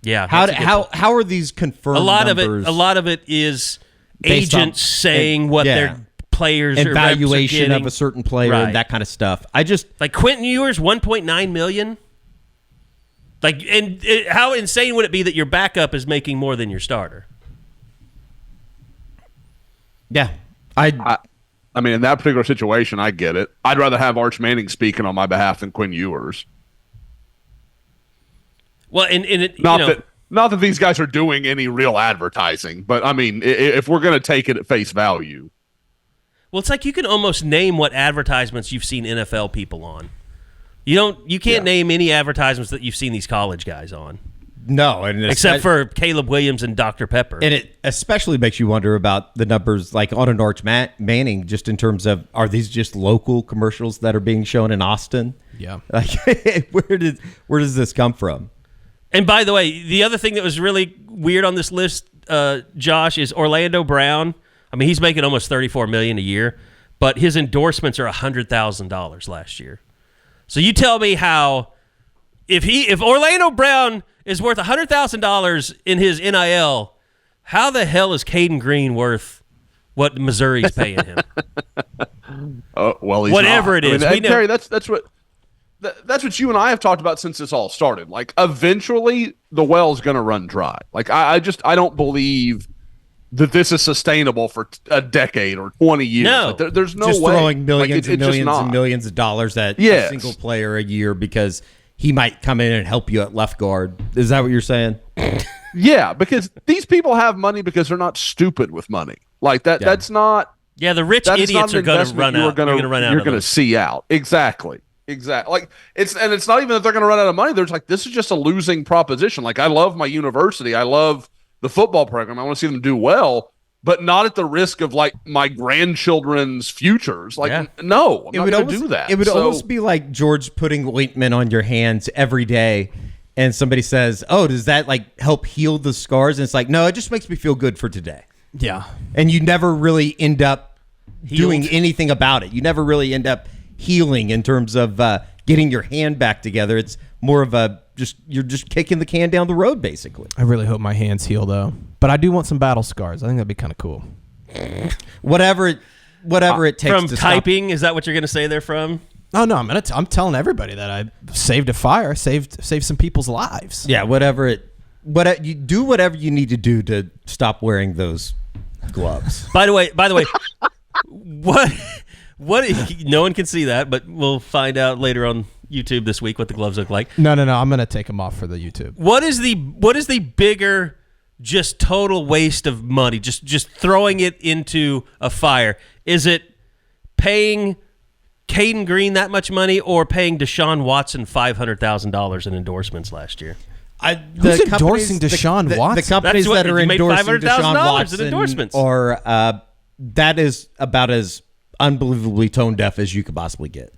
Yeah. How are these confirmed a lot numbers? A lot of it is Based on- agents saying what their players and or reps are valuation getting. of a certain player Right. and that kind of stuff. I just Like Quentin Ewers, $1.9 million. Like, and how insane would it be that your backup is making more than your starter? yeah. I mean, in that particular situation, I get it. I'd rather have Arch Manning speaking on my behalf than Quinn Ewers. Well, and it, Not that these guys are doing any real advertising, but I mean, if we're going to take it at face value. well, it's like you can almost name what advertisements you've seen NFL people on. You can't name any advertisements that you've seen these college guys on, No, and except for Caleb Williams and Dr. Pepper. and it especially makes you wonder about the numbers, like on an Arch Manning, just in terms of, are these just local commercials that are being shown in Austin? Yeah. Like, where does this come from? And by the way, the other thing that was really weird on this list, Josh, is Orlando Brown. I mean, he's making almost $34 million a year, but his endorsements are $100,000 last year. So you tell me how if Orlando Brown is worth $100,000 in his NIL, how the hell is Caden Green worth what Missouri's paying him? Well, he's whatever not. it is. I mean, we know. Terry, that's what you and I have talked about since this all started. Like, eventually, the well's going to run dry. Like, I don't believe that this is sustainable for a decade or 20 years. No. Like, there's no just way. throwing millions like, and millions and millions of dollars at a single player a year because he might come in and help you at left guard. Is that what you're saying? Yeah, because these people have money because they're not stupid with money. Like that. Yeah. That's not. Yeah, the rich That is idiots not an are going to investment run out. You're going to run out. You're of going to those. see out. Exactly. Like it's not even that they're going to run out of money. There's like, this is just a losing proposition. Like, I love my university. I love the football program. I want to see them do well, but not at the risk of like my grandchildren's futures. Like, no, I'm not going to do that. It would almost be like George putting ointment on your hands every day, and somebody says, "Oh, does that like help heal the scars?" And it's like, no, it just makes me feel good for today. Yeah. And you never really end up doing anything about it. You never really end up healing in terms of getting your hand back together. It's more of you're just kicking the can down the road, basically. I really hope my hands heal though. But I do want some battle scars. I think that'd be kind of cool. Whatever it takes. From to typing, is that what you're going to say there from? Oh no, I'm telling everybody that I saved a fire, saved some people's lives. Yeah, you do whatever you need to do to stop wearing those gloves. By the way, what no one can see that, but we'll find out later on YouTube this week what the gloves look like. No, I'm gonna take them off for the YouTube. What is the bigger just total waste of money? Just throwing it into a fire. Is it paying Caden Green that much money or paying Deshaun Watson $500,000 in endorsements last year? Who's endorsing Deshaun Watson? The companies That's what- that are you made endorsing $500,000 Deshaun in Watson endorsements. are that is about as unbelievably tone deaf as you could possibly get.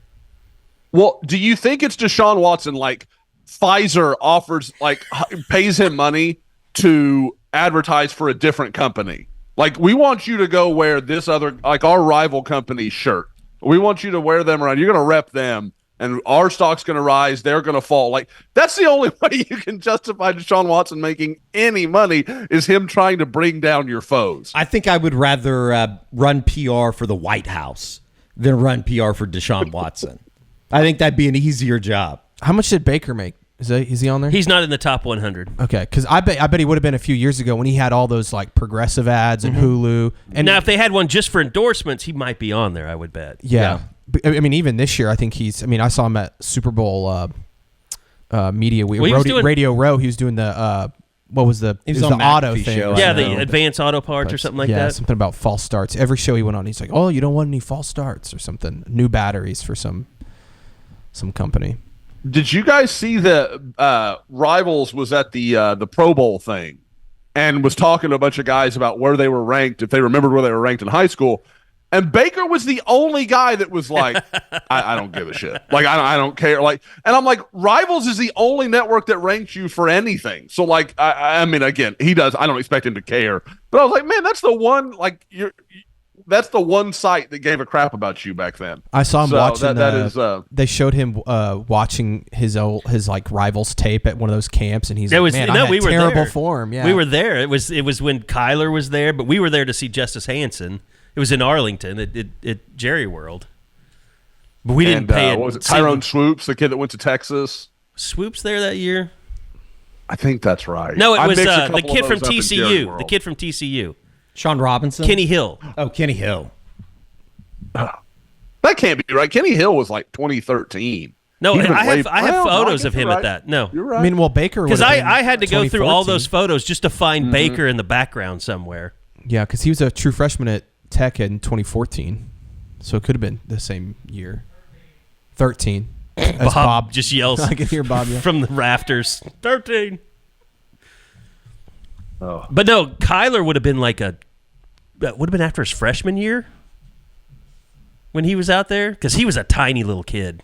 Well, do you think it's Deshaun Watson? Like, Pfizer offers, like, pays him money to advertise for a different company. Like, we want you to go wear this other, like, our rival company's shirt. We want you to wear them around. You're going to rep them, and our stock's going to rise. They're going to fall. Like, that's the only way you can justify Deshaun Watson making any money is him trying to bring down your foes. I think I would rather run PR for the White House than run PR for Deshaun Watson. I think that'd be an easier job. How much did Baker make? Is he on there? He's not in the top 100. Okay, because I bet he would have been a few years ago when he had all those like progressive ads and Hulu. And Now, if they had one just for endorsements, he might be on there, I would bet. yeah. But, I mean, even this year, I think he's. I mean, I saw him at Super Bowl Media Week, Well, he was doing- Radio Row. He was doing the what was the He was it was on the auto McAfee thing? show, Yeah, I the know. advanced auto parts or something like yeah, that. something about false starts. Every show he went on, he's like, "Oh, you don't want any false starts or something. New batteries for some company." Did you guys see the Rivals was at the Pro Bowl thing and was talking to a bunch of guys about where they were ranked, if they remembered where they were ranked in high school? And Baker was the only guy that was like, I don't give a shit. Like, I don't care. Like, and I'm like, Rivals is the only network that ranks you for anything. So, like, I mean, again, he does. I don't expect him to care. But I was like, man, that's the one, like, that's the one site that gave a crap about you back then. I saw him watching. That is. They showed him watching his like Rivals tape at one of those camps, and he's like, "Man, I had we were terrible there. form." Yeah, We were there. It was when Kyler was there, but we were there to see Justice Hansen. It was in Arlington at Jerry World. But we didn't pay it. What was it? Tyrone Swoops, the kid that went to Texas. Swoops there that year? I think that's right. No, it was mixed a the couple kid of from those up in Jerry TCU. World. The kid from TCU. Sean Robinson? Kenny Hill. Oh, Kenny Hill. That can't be right. Kenny Hill was like 2013. No, He's been I have well, photos no, of him you're at that. No. You're right. I mean, well, Baker Because would've been I had to go through all 2014. those photos just to find Baker in the background somewhere. Yeah, because he was a true freshman at Tech in 2014, so it could have been the same year. 13. As Bob just yells I can hear Bob yell. from the rafters. 13. Oh. But no, Kyler would have been like would have been after his freshman year when he was out there because he was a tiny little kid.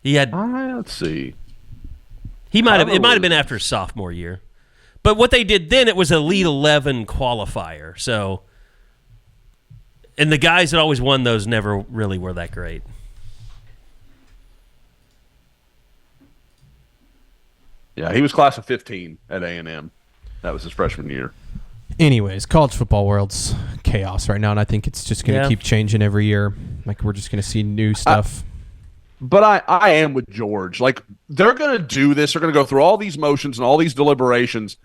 He had Let's see. It might have been after his sophomore year. But what they did then, it was Elite 11 qualifier. So, and the guys that always won those never really were that great. Yeah, he was class of 15 at A&M. That was his freshman year. Anyways, college football world's chaos right now, and I think it's just going to keep changing every year. Like, we're just going to see new stuff. But I am with George. Like, they're going to do this. They're going to go through all these motions and all these deliberations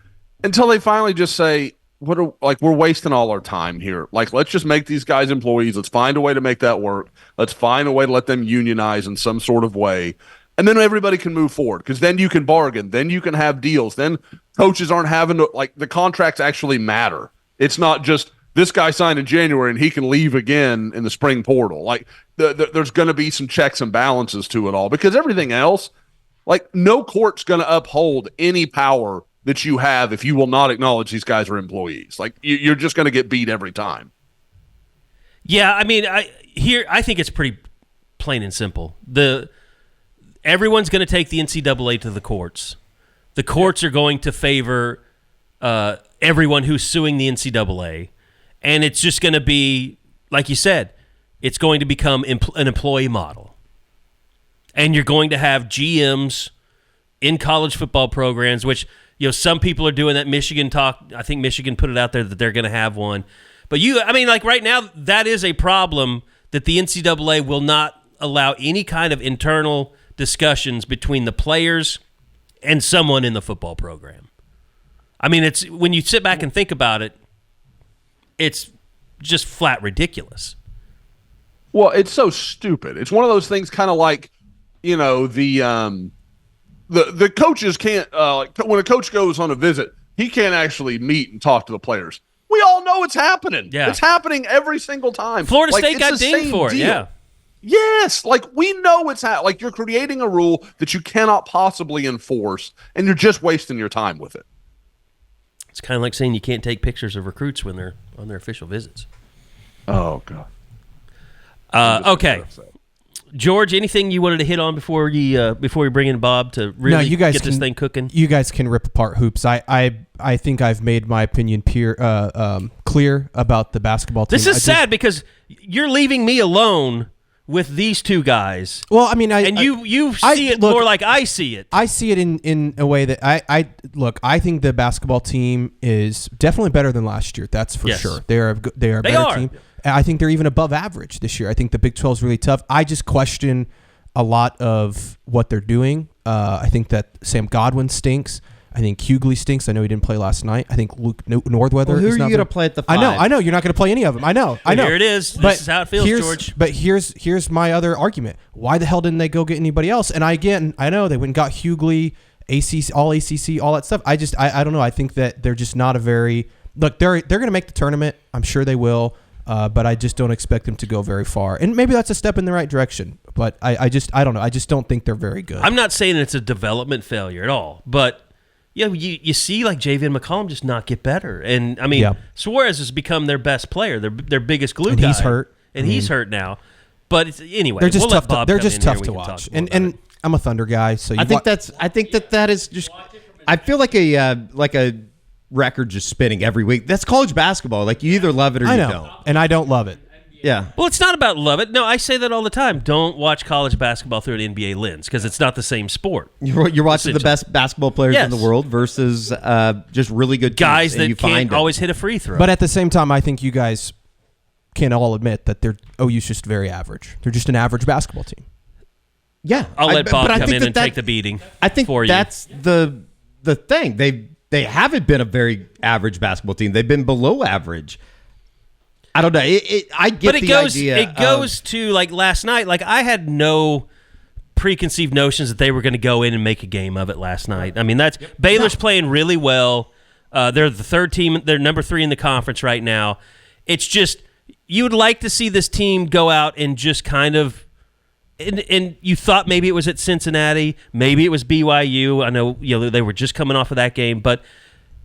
until they finally just say, we're wasting all our time here. Like, let's just make these guys employees. Let's find a way to make that work. Let's find a way to let them unionize in some sort of way. And then everybody can move forward, because then you can bargain. Then you can have deals. Then coaches aren't having to, like, the contracts actually matter. It's not just this guy signed in January and he can leave again in the spring portal. Like, there's going to be some checks and balances to it all, because everything else, like, no court's going to uphold any power that you have if you will not acknowledge these guys are employees. Like, you're just going to get beat every time. Yeah, I mean, I think it's pretty plain and simple. Everyone's going to take the NCAA to the courts. The courts are going to favor everyone who's suing the NCAA, and it's just going to be, like you said, it's going to become an employee model. And you're going to have GMs in college football programs, which, you know, some people are doing that. Michigan talk. I think Michigan put it out there that they're going to have one. But like right now, that is a problem, that the NCAA will not allow any kind of internal discussions between the players and someone in the football program. I mean, it's, when you sit back and think about it, it's just flat ridiculous. Well, it's so stupid. It's one of those things, kind of like, you know, the coaches can't, like, when a coach goes on a visit, he can't actually meet and talk to the players. We all know it's happening. Yeah. It's happening every single time. Florida State got dinged for it, yeah. Yes, like, we know it's like, you're creating a rule that you cannot possibly enforce, and you're just wasting your time with it. It's kind of like saying you can't take pictures of recruits when they're on their official visits. Oh, God. Okay. George, anything you wanted to hit on before we bring in Bob to really get this thing cooking? You guys can rip apart hoops. I think I've made my opinion clear about the basketball team. This is sad because you're leaving me alone with these two guys. Well, I mean, you see it more like I see it. I see it in a way that I think the basketball team is definitely better than last year. That's for sure. They are a better team. I think they're even above average this year. I think the Big 12 is really tough. I just question a lot of what they're doing. I think that Sam Godwin stinks. I think Hughley stinks. I know he didn't play last night. I think Luke Northweather. Well, who are you going to play at the 5? I know. You're not going to play any of them. I know. Here it is. This is how it feels, George. But here's my other argument. Why the hell didn't they go get anybody else? And I know they went and got Hughley, ACC, all that stuff. I don't know. I think that they're just not a very look. They're going to make the tournament. I'm sure they will. But I just don't expect them to go very far. And maybe that's a step in the right direction. But I don't know. I just don't think they're very good. I'm not saying it's a development failure at all. But you see, like, Javian McCollum just not get better. And, I mean, Suarez has become their best player, their biggest glue guy. And he's hurt. He's hurt now. But anyway, they're just we'll tough. They're just tough to watch. And I'm a Thunder guy, so I think that is just. I feel like a record just spinning every week. That's college basketball. Like, you either love it or you don't. And I don't love it. Yeah. Well, it's not about love it. No, I say that all the time. Don't watch college basketball through an NBA lens, because it's not the same sport. You're watching the best basketball players in the world versus just really good guys teams, that can't always hit a free throw. But at the same time, I think you guys can all admit that OU's just very average. They're just an average basketball team. Yeah. I'll let Bob come in and take the beating. I think that's the thing. They haven't been a very average basketball team. They've been below average. I don't know. I get the idea. It goes to, like, last night. Like, I had no preconceived notions that they were going to go in and make a game of it last night. I mean, Baylor's playing really well. They're the third team. They're number 3 in the conference right now. It's just, you would like to see this team go out and just kind of. And you thought maybe it was at Cincinnati, maybe it was BYU. I know they were just coming off of that game, but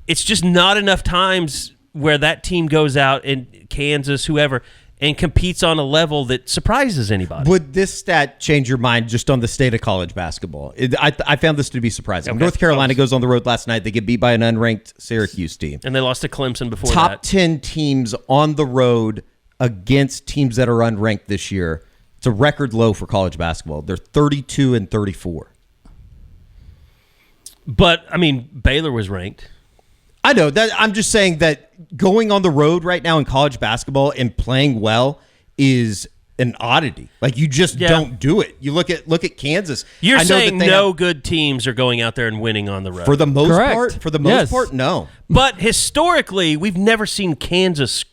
it's just not enough times where that team goes out, and Kansas, whoever, and competes on a level that surprises anybody. Would this stat change your mind just on the state of college basketball? I found this to be surprising. Okay. North Carolina goes on the road last night. They get beat by an unranked Syracuse team. And they lost to Clemson before Top that. 10 teams on the road against teams that are unranked this year. It's a record low for college basketball. They're 32 and 34. But, I mean, Baylor was ranked. I know that. I'm just saying that going on the road right now in college basketball and playing well is an oddity. Like, you just don't do it. You look at Kansas. You're I know saying that no good teams are going out there and winning on the road. for the most Correct. part. For the most Yes. part, no. But historically, we've never seen Kansas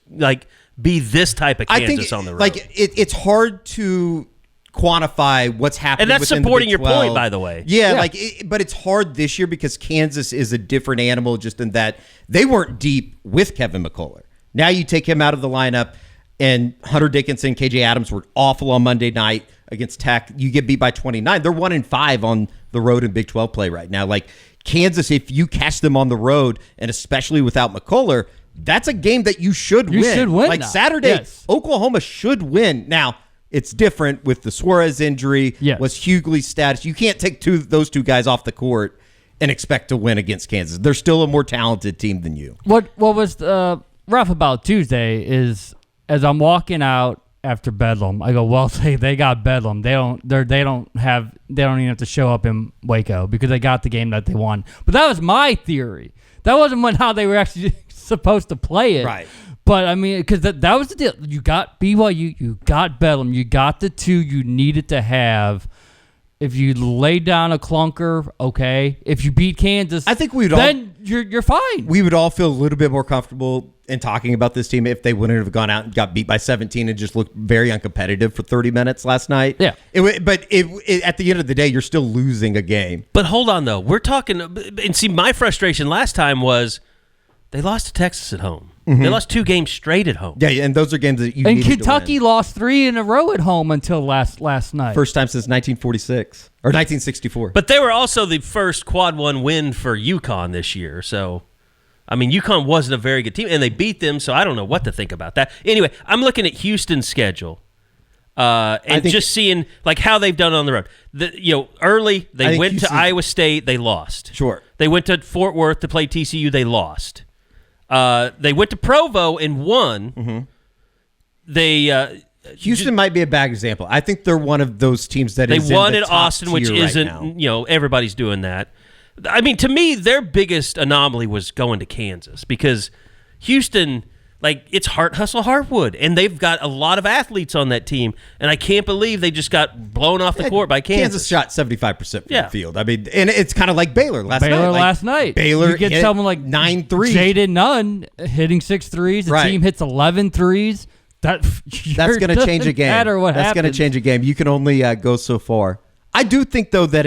be this type of Kansas I think on the road. like it's hard to quantify what's happening. And that's within the supporting Big your 12. point, by the way. Yeah. But it's hard this year because Kansas is a different animal, just in that they weren't deep with Kevin McCullough. Now you take him out of the lineup, and Hunter Dickinson, KJ Adams were awful on Monday night against Tech. You get beat by 29. They're 1-5 on the road in Big 12 play right now. Like, Kansas, if you catch them on the road, and especially without McCullough, that's a game that you should win. You should win Like now. Saturday, Yes. Oklahoma should win. Now, it's different with the Suarez injury. Yes. Was Hughley's status. You can't take those two guys off the court and expect to win against Kansas. They're still a more talented team than you. What was rough about Tuesday is as I'm walking out after Bedlam, I go, well, they got Bedlam. They don't even have to show up in Waco because they got the game that they won. But that was my theory. That wasn't how they were actually supposed to play it. Right. But I mean, because that was the deal. You got BYU, you got Bedlam, you got the two you needed to have. If you lay down a clunker, okay. If you beat Kansas, I think you're fine. We would all feel a little bit more comfortable in talking about this team if they wouldn't have gone out and got beat by 17 and just looked very uncompetitive for 30 minutes last night. Yeah. But at the end of the day, you're still losing a game. But hold on, though. We're talking, and see, my frustration last time was they lost to Texas at home. They lost 2 games straight at home. Yeah, and those are games that you And needed Kentucky to win. lost 3 in a row at home until last night. First time since 1946 or 1964. But they were also the first quad 1 win for UConn this year. So, I mean, UConn wasn't a very good team, and they beat them, so I don't know what to think about that. Anyway, I'm looking at Houston's schedule and just seeing like how they've done on the road. Early, they went to Iowa State, they lost. Sure. They went to Fort Worth to play TCU, they lost. They went to Provo and won. Mm-hmm. They Houston might be a bad example. I think they're one of those teams that they is won in the at top Austin, which tier right isn't now. Everybody's doing that. I mean, to me, their biggest anomaly was going to Kansas because Houston, it's Heart Hustle Hartwood, and they've got a lot of athletes on that team, and I can't believe they just got blown off the court by Kansas. Kansas shot 75% from the field. I mean, and it's kind of like Baylor last night. Baylor you get hit someone like 9 threes. Jaden Nunn hitting 6 threes. The Right. team hits 11 threes. That's going to change a game. Matter what That's going to happens. change a game. You can only go so far. I do think though that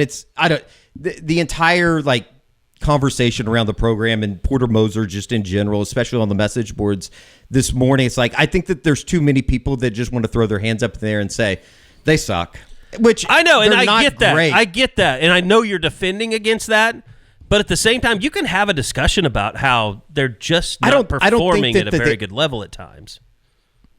the entire conversation around the program and Porter Moser just in general, especially on the message boards this morning. It's I think that there's too many people that just want to throw their hands up in there and say they suck. Which I know, and they're I not get that. great. I get that, and I know you're defending against that. But at the same time, you can have a discussion about how they're just not I don't think performing that at a very good level at times.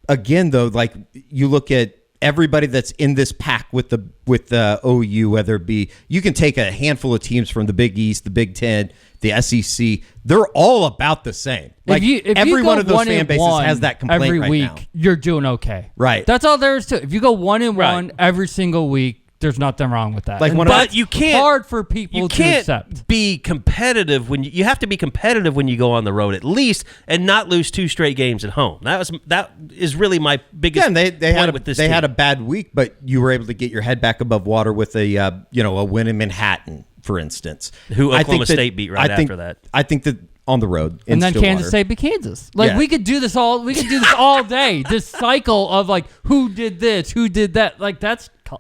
Again, though, you look at everybody that's in this pack with the OU, whether it be you can take a handful of teams from the Big East, the Big Ten, the SEC. They're all about the same. If every you go one of those 1 fan and bases 1 has that complaint every right week. now. You're doing okay, Right. That's all there is to it. If you go 1 and 1 Right. every single week, there's nothing wrong with that. But you can't. Hard for people You to can't accept. be competitive when you have to be competitive when you go on the road at least, and not lose 2 straight games at home. That is really my biggest. Yeah, and they point had with this. they team. had a bad week, but you were able to get your head back above water with a win in Manhattan, for instance. Who I think Oklahoma that- State beat right I think- after that. I think that on the road in And then Stillwater. Kansas State beat Kansas. Yeah. We could do this all. We could do this all day. This cycle of who did this, who did that.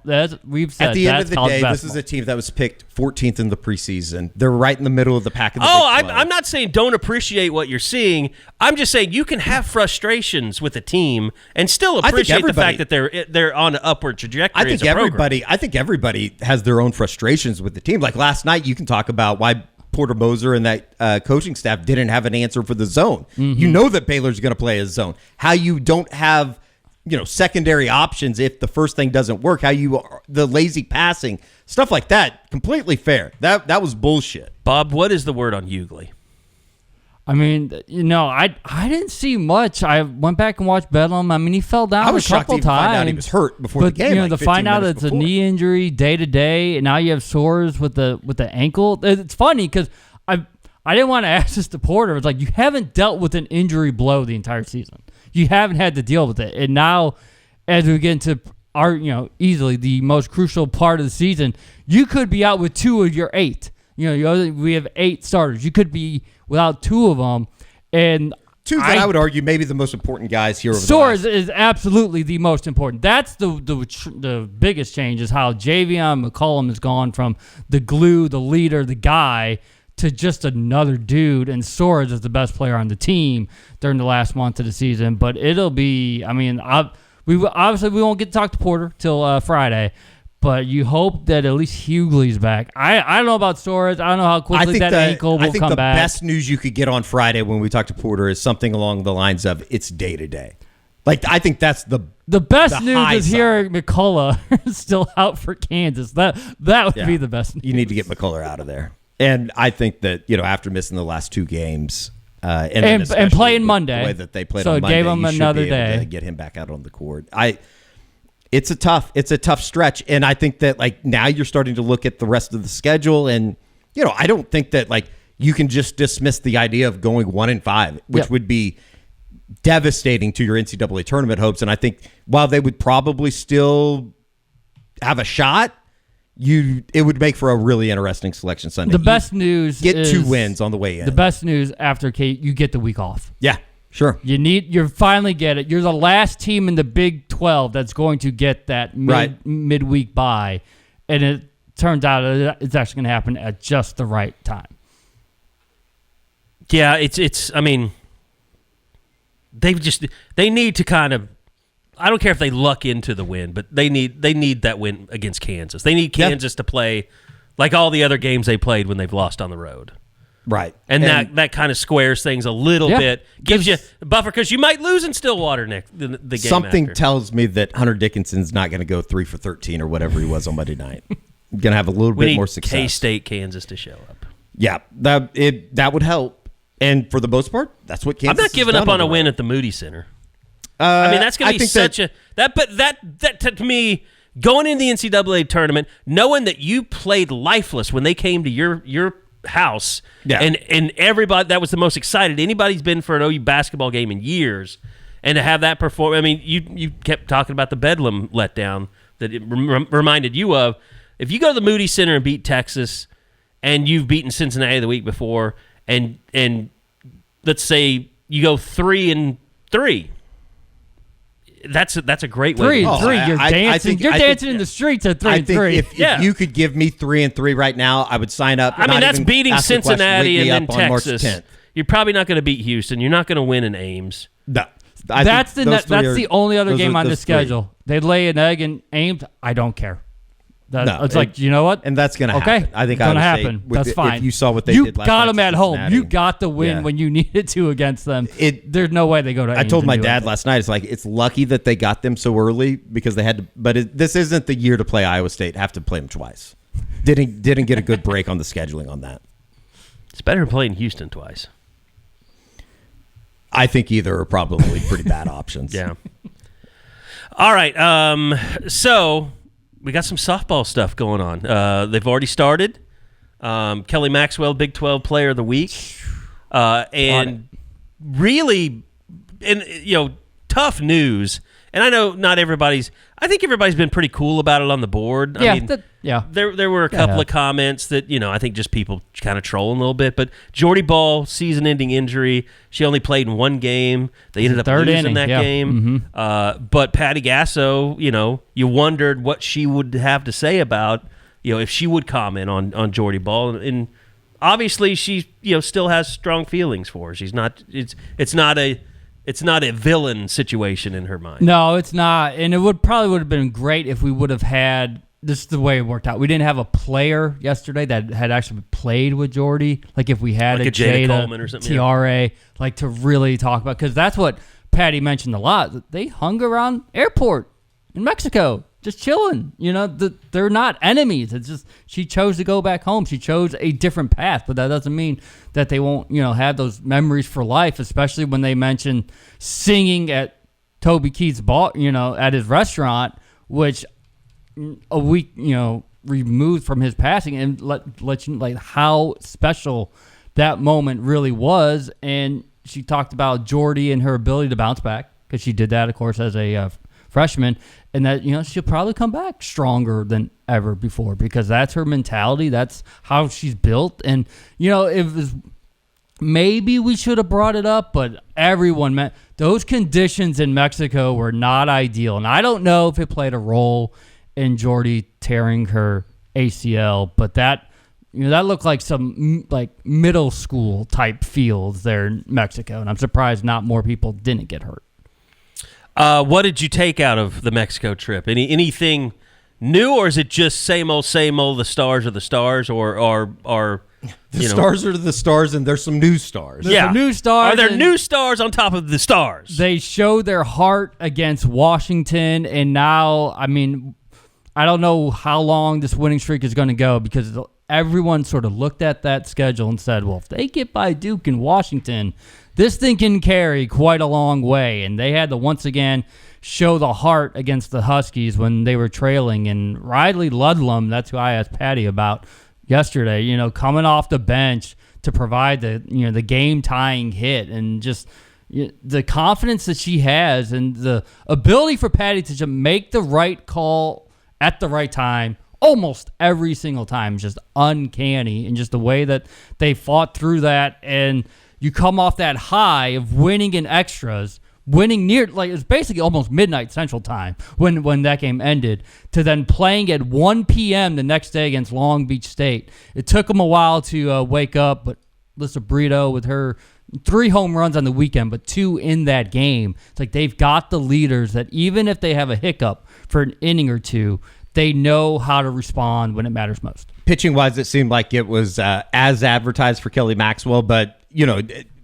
That's we've said. At the end that's of the college day, this basketball. is a team that was picked 14th in the preseason. They're right in the middle of the pack of the Oh, Big 12. I'm not saying don't appreciate what you're seeing. I'm just saying you can have frustrations with a team and still think appreciate the everybody- fact that they're on an upward trajectory. I think as a program. everybody has their own frustrations with the team. Like last night, you can talk about why Porter Moser and that coaching staff didn't have an answer for the zone. Mm-hmm. You know that Baylor's going to play a zone. How you don't have secondary options if the first thing doesn't work. The lazy passing, stuff like that, completely fair. That was bullshit. Bob, what is the word on Hughley? I mean, I didn't see much. I went back and watched Bedlam. I mean, he fell down I was a couple shocked to times. find out he was hurt before the game. To find out it's a knee injury day to day, and now you have sores with the ankle. It's funny because I didn't want to ask this to Porter. It's like you haven't dealt with an injury blow the entire season. You haven't had to deal with it, and now as we get into our easily the most crucial part of the season, you could be out with 2 of your 8. We have 8 starters. You could be without 2 of them, and 2 that I would argue maybe the most important guys here. Soares is absolutely the most important. That's the biggest change is how Javion McCollum has gone from the glue, the leader, the guy to just another dude, and Soares is the best player on the team during the last month of the season. But it'll be, we won't get to talk to Porter till Friday. But you hope that at least Hughley's back. I don't know about Soares. I don't know how quickly that ankle will come back. I think the best news you could get on Friday when we talk to Porter is something along the lines of it's day to day. Like I think that's the best news is hearing McCullough is still out for Kansas. That would be the best news. You need to get McCullough out of there. And I think that after missing the last 2 games and playing Monday, the way that they played so on Monday, it gave him another day to get him back out on the court. It's a tough stretch, and I think that now you're starting to look at the rest of the schedule, and I don't think that you can just dismiss the idea of going 1-5, which would be devastating to your NCAA tournament hopes. And I think while they would probably still have a shot, it would make for a really interesting selection Sunday. The best news get is 2 wins on the way in. The best news after Kate, you get the week off. Yeah. Sure. You finally get it. You're the last team in the Big 12 that's going to get that midweek bye, and it turns out it's actually going to happen at just the right time. Yeah, it's. I mean, they need to kind of. I don't care if they luck into the win, but they need that win against Kansas. They need Kansas to play like all the other games they played when they've lost on the road. Right. And that kind of squares things a little bit, gives you a buffer because you might lose in Stillwater the game. Something after. tells me that Hunter Dickinson's not going to go 3 for 13 or whatever he was on Monday night. Going to have a little bit more success. K-State, Kansas to show up. Yeah, that would help. And for the most part, that's what Kansas. I'm not giving up on a win at the Moody Center. That's going to be such a that. But that to me, going into the NCAA tournament, knowing that you played lifeless when they came to your house, and everybody, that was the most excited anybody's been for an OU basketball game in years, and to have that perform. I mean, you kept talking about the Bedlam letdown that it reminded you of. If you go to the Moody Center and beat Texas, and you've beaten Cincinnati the week before, and let's say you go 3-3. That's a great way. 3-3. You're dancing. You're dancing in the streets at 3-3. I think if you could give me 3-3 right now, I would sign up. I mean, that's beating Cincinnati and then Texas. You're probably not going to beat Houston. You're not going to win in Ames. No, that's the only other game on the schedule. They lay an egg in Ames. I don't care. It's like, you know what? And that's going to happen. Okay. I think it's going to happen. That's fine. If you saw what they did last night. You got them at home. You got the win when you needed to against them. There's no way they go to Ames. I told my dad last night, it's lucky that they got them so early because they had to. But this isn't the year to play Iowa State. Have to play them twice. Didn't get a good break on the scheduling on that. It's better than playing Houston twice. I think either are probably pretty bad options. Yeah. All right. So we got some softball stuff going on. They've already started. Kelly Maxwell, Big 12 Player of the Week, and really, tough news. And I know not everybody's. I think everybody's been pretty cool about it on the board. There were a couple of comments that I think just people kind of trolling a little bit. But Jordy Ball, season-ending injury. She only played in one game. They ended up losing that game. Mm-hmm. But Patty Gasso, you wondered what she would have to say about if she would comment on Jordy Ball, and obviously she still has strong feelings for her. She's not. It's not a villain situation in her mind. No, it's not. And it probably would have been great if we would have had, this is the way it worked out. We didn't have a player yesterday that had actually played with Jordy. Like if we had like a Jada Coleman or something, TRA, like to really talk about, because that's what Patty mentioned a lot, they hung around airport in Mexico, just chilling. They're not enemies. It's just she chose to go back home. She chose a different path, but that doesn't mean that they won't, have those memories for life, especially when they mention singing at Toby Keith's bar, at his restaurant, which a week, removed from his passing, and let you like how special that moment really was. And she talked about Jordy and her ability to bounce back, because she did that, of course, as a freshman, and that she'll probably come back stronger than ever before, because that's her mentality. That's how she's built. And it was, maybe we should have brought it up, but everyone those conditions in Mexico were not ideal, and I don't know if it played a role in Jordy tearing her ACL, but that that looked like some middle school type fields there in Mexico, and I'm surprised not more people didn't get hurt. What did you take out of the Mexico trip? Anything new, or is it just same old? The stars are the stars, or the stars are the stars, and there's some new stars. There's some new stars. Are there new stars on top of the stars? They showed their heart against Washington, and now, I don't know how long this winning streak is going to go, because everyone sort of looked at that schedule and said, well, if they get by Duke and Washington, this thing can carry quite a long way. And they had to once again show the heart against the Huskies when they were trailing. And Riley Ludlam, that's who I asked Patty about yesterday, coming off the bench to provide the game-tying hit, and just the confidence that she has, and the ability for Patty to just make the right call at the right time almost every single time, just uncanny. And just the way that they fought through that, and you come off that high of winning in extras, winning near, it's basically almost midnight Central Time when that game ended, to then playing at 1 p.m. the next day against Long Beach State. It took them a while to wake up, but Lissa Brito with her 3 home runs on the weekend, but 2 in that game. It's like they've got the leaders that even if they have a hiccup for an inning or two, they know how to respond when it matters most. Pitching-wise, it seemed like it was as advertised for Kelly Maxwell, but,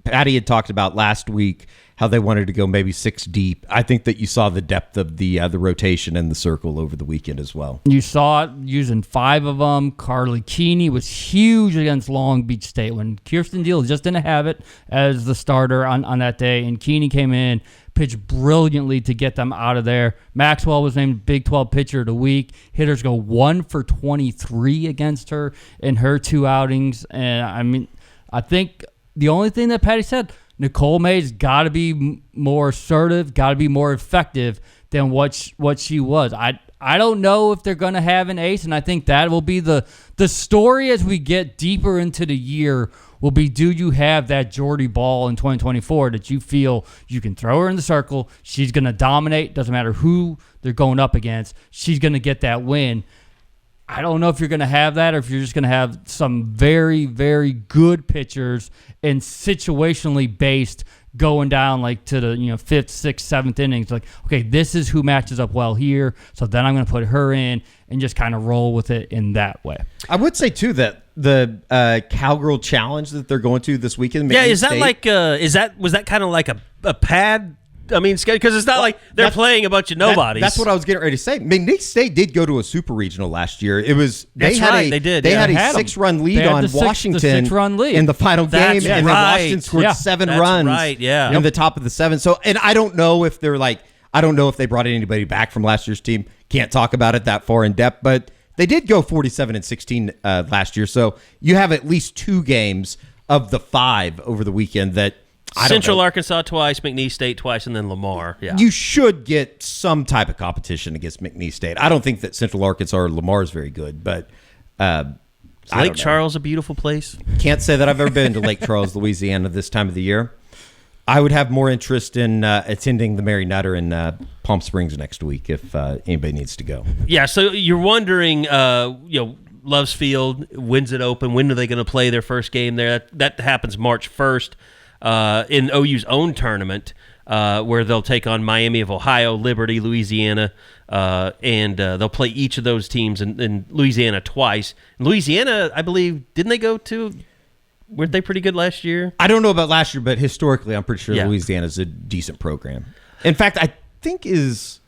Patty had talked about last week how they wanted to go maybe 6 deep. I think that you saw the depth of the rotation and the circle over the weekend as well. You saw it using 5 of them. Carly Keeney was huge against Long Beach State when Kirsten Deal just didn't have it as the starter on that day, and Keeney came in, pitched brilliantly to get them out of there. Maxwell was named Big 12 Pitcher of the Week. Hitters go 1 for 23 against her in her 2 outings. And, I think the only thing that Patty said, Nicole May's got to be more assertive, got to be more effective than what she was. I don't know if they're going to have an ace, and I think that will be the story as we get deeper into the year, will be, do you have that Jordy ball in 2024 that you feel you can throw her in the circle, she's going to dominate, doesn't matter who they're going up against, she's going to get that win. I don't know if you're going to have that, or if you're just going to have some very, very good pitchers and situationally based going down to the 5th, 6th, 7th innings. Like, okay, this is who matches up well here, so then I'm going to put her in and just kind of roll with it in that way. I would say too that the Cowgirl Challenge that they're going to this weekend. Is that was that kind of like a pad? Because it's not like they're playing a bunch of nobodies. That's what I was getting ready to say. McNeese State did go to a super regional last year. It was they had a 6-run lead on Washington in the final game, and then Washington scored 7 runs in the top of the 7. So, and I don't know if they brought anybody back from last year's team. Can't talk about it that far in depth, but they did go 47-16 last year. So you have at least 2 games of the 5 over the weekend that. Central Arkansas twice, McNeese State twice, and then Lamar. Yeah, you should get some type of competition against McNeese State. I don't think that Central Arkansas or Lamar is very good, but Lake Charles a beautiful place? Can't say that I've ever been to Lake Charles, Louisiana this time of the year. I would have more interest in attending the Mary Nutter in Palm Springs next week if anybody needs to go. Yeah, so you're wondering, Love's Field, when's it open? When are they going to play their first game there? That happens March 1st. In OU's own tournament, where they'll take on Miami of Ohio, Liberty, Louisiana, and they'll play each of those teams in Louisiana twice. Louisiana, I believe, didn't they go to Weren't they pretty good last year? I don't know about last year, but historically, I'm pretty sure Yeah. Louisiana's a decent program. In fact, I think there's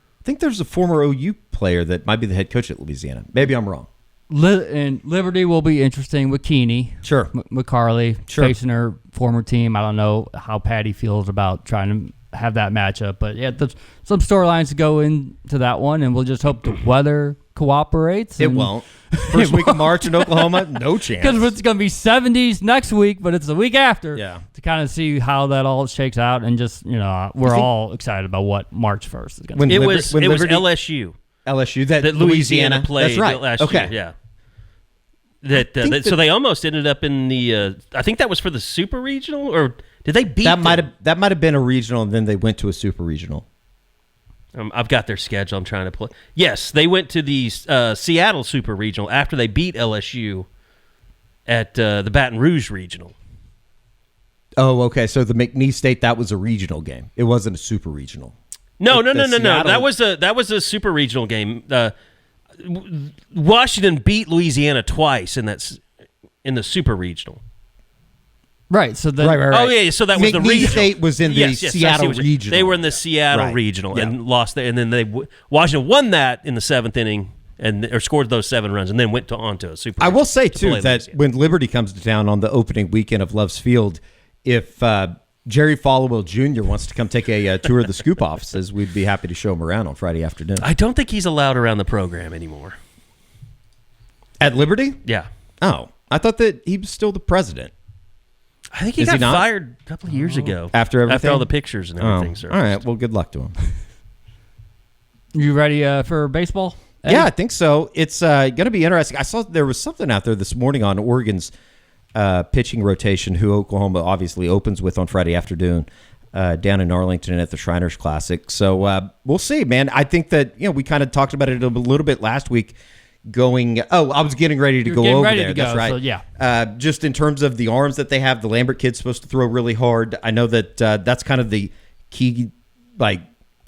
a former OU player that might be the head coach at Louisiana. Maybe I'm wrong. And Liberty will be interesting with Keeney. Sure. McCarley Sure. facing her former team. I don't know how Patty feels about trying to have that matchup, but yeah, there's some storylines to go into that one, and we'll just hope the weather cooperates. It won't. First week of March in Oklahoma, no chance. Because it's going to be 70s next week, but it's the week after. Yeah. To kind of see how that all shakes out, and just, we're all excited about what March 1st is going to When be. It Liber- was when Liberty- LSU LSU that Louisiana played That's right. last Okay. year. Yeah. So they almost ended up in the. I think that was for the Super Regional, or did they beat? That them? might have been a regional, and then they went to a super regional. I've got their schedule. I'm trying to play. Yes, they went to the Seattle Super Regional after they beat LSU at the Baton Rouge Regional. Oh, okay. So the McNeese State, that was a regional game. It wasn't a super regional. No. The Seattle- That was a Super Regional game. Washington beat Louisiana twice in the Super Regional. Right. So then, Right. Oh yeah, so that was the McNeese regional. State was in the Yes, I see Seattle what you- regional. They were in the Seattle Right. regional Yeah. and lost there, and then Washington won that in the 7th inning or scored those 7 runs, and then went on to a Super. I will say to play too that Louisiana. when Liberty comes to town on the opening weekend of Love's Field, if Jerry Falwell Jr. wants to come take a tour of the Scoop offices, we'd be happy to show him around on Friday afternoon. I don't think he's allowed around the program anymore. At Liberty? Yeah, Oh, I thought that he was still the president. I think he Is got he not? fired a couple of years ago After everything? all the pictures and Oh, everything. Sir. all right. Well, good luck to him. you ready for baseball? Eddie? Yeah, I think so. It's going to be interesting. I saw there was something out there this morning on Oregon's pitching rotation, who Oklahoma obviously opens with on Friday afternoon down in Arlington at the Shriners Classic. So we'll see, man. I think that we kind of talked about it a little bit last week. I was getting ready to You're go getting over ready there. to go, That's right. so yeah. Just in terms of the arms that they have, the Lambert kid's supposed to throw really hard. I know that that's kind of the key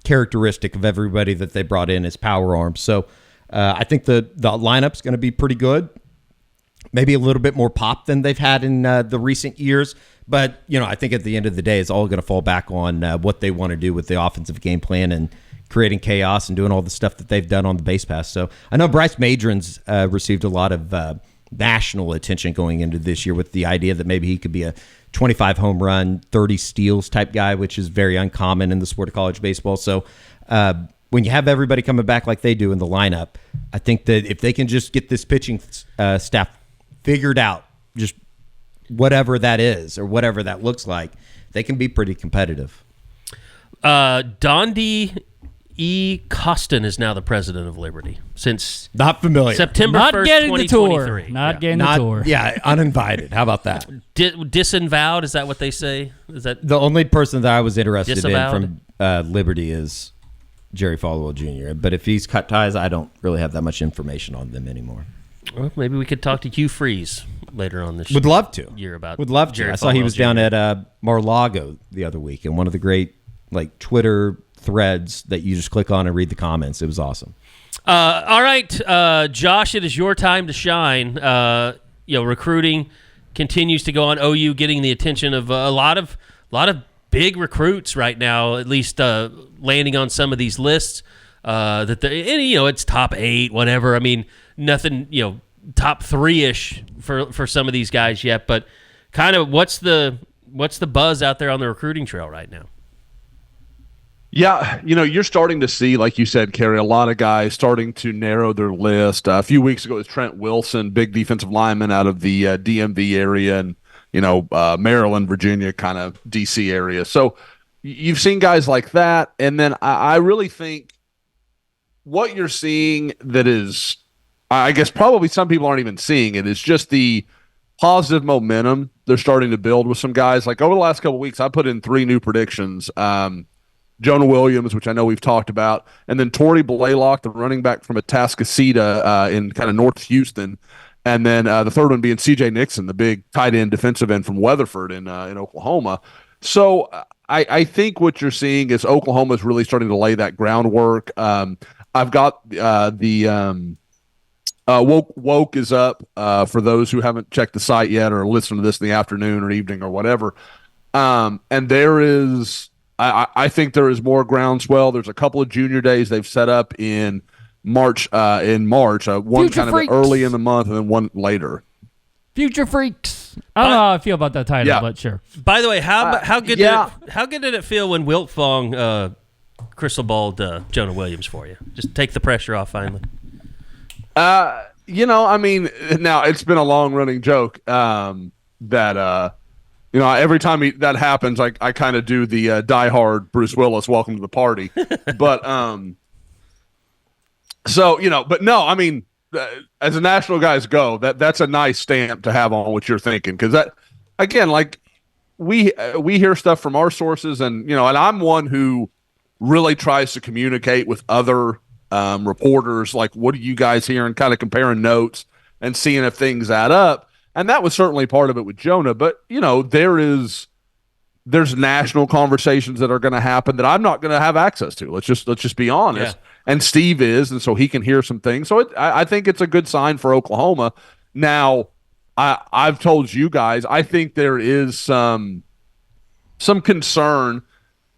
characteristic of everybody that they brought in is power arms. So I think the lineup's going to be pretty good. Maybe a little bit more pop than they've had in the recent years. But, I think at the end of the day, it's all going to fall back on what they want to do with the offensive game plan and creating chaos and doing all the stuff that they've done on the base pass. So I know Bryce Madron's received a lot of national attention going into this year with the idea that maybe he could be a 25 home run, 30 steals type guy, which is very uncommon in the sport of college baseball. So when you have everybody coming back like they do in the lineup, I think that if they can just get this pitching staff figured out, just whatever that is or whatever that looks like, they can be pretty competitive. Dondi E. Costin is now the president of Liberty since Not familiar. September Not 1st, getting the tour. 2023. Not getting the tour. Yeah, uninvited. How about that? Disavowed, is that what they say? Is that The only person that I was interested Disavowed? in from Liberty is Jerry Falwell Jr. But if he's cut ties, I don't really have that much information on them anymore. well, maybe we could talk to Hugh Freeze later on this Would love to. year about Would love to. Jerry I saw he Falwell was down Jr. at Mar-a-Lago the other week, and one of the great Twitter threads that you just click on and read the comments. It was awesome. All right, Josh, it is your time to shine. Recruiting continues to go on. OU getting the attention of a lot of big recruits right now. At least landing on some of these lists. It's top 8, whatever. I mean, nothing. Top 3-ish for some of these guys yet. But kind of what's the buzz out there on the recruiting trail right now? Yeah, you're starting to see, like you said, Kerry, a lot of guys starting to narrow their list. A few weeks ago, it was Trent Wilson, big defensive lineman out of the DMV area and, Maryland, Virginia, kind of D.C. area. So you've seen guys like that. And then I really think what you're seeing that is, I guess probably some people aren't even seeing it, is just the positive momentum they're starting to build with some guys. Like over the last couple of weeks, I put in 3 new predictions. Jonah Williams, which I know we've talked about, and then Torrey Blaylock, the running back from Atascocita in kind of North Houston, and then the third one being C.J. Nixon, the big tight end defensive end from Weatherford in Oklahoma. So I think what you're seeing is Oklahoma is really starting to lay that groundwork. I've got the Woke is up for those who haven't checked the site yet or listened to this in the afternoon or evening or whatever. And there is, I think there is more groundswell. There's a couple of junior days they've set up in March. One Future kind of Freaks. early in the month and then one later. Future Freaks. I don't know how I feel about that title, Yeah. but sure. By the way, how good yeah. how good did it feel when Wilt Fong crystal balled Jonah Williams for you? Just take the pressure off finally. I mean, now it's been a long running joke that every time that happens, I kind of do the diehard Bruce Willis welcome to the party, but but no, I mean, as the national guys go, that's a nice stamp to have on what you're thinking, because that, again, like we hear stuff from our sources, and and I'm one who really tries to communicate with other reporters, like, what are you guys hearing, kind of comparing notes and seeing if things add up. And that was certainly part of it with Jonah, but there's national conversations that are going to happen that I'm not going to have access to. Let's just be honest. Yeah. And Steve is, and so he can hear some things. So I think it's a good sign for Oklahoma. Now, I've told you guys, I think there is some concern,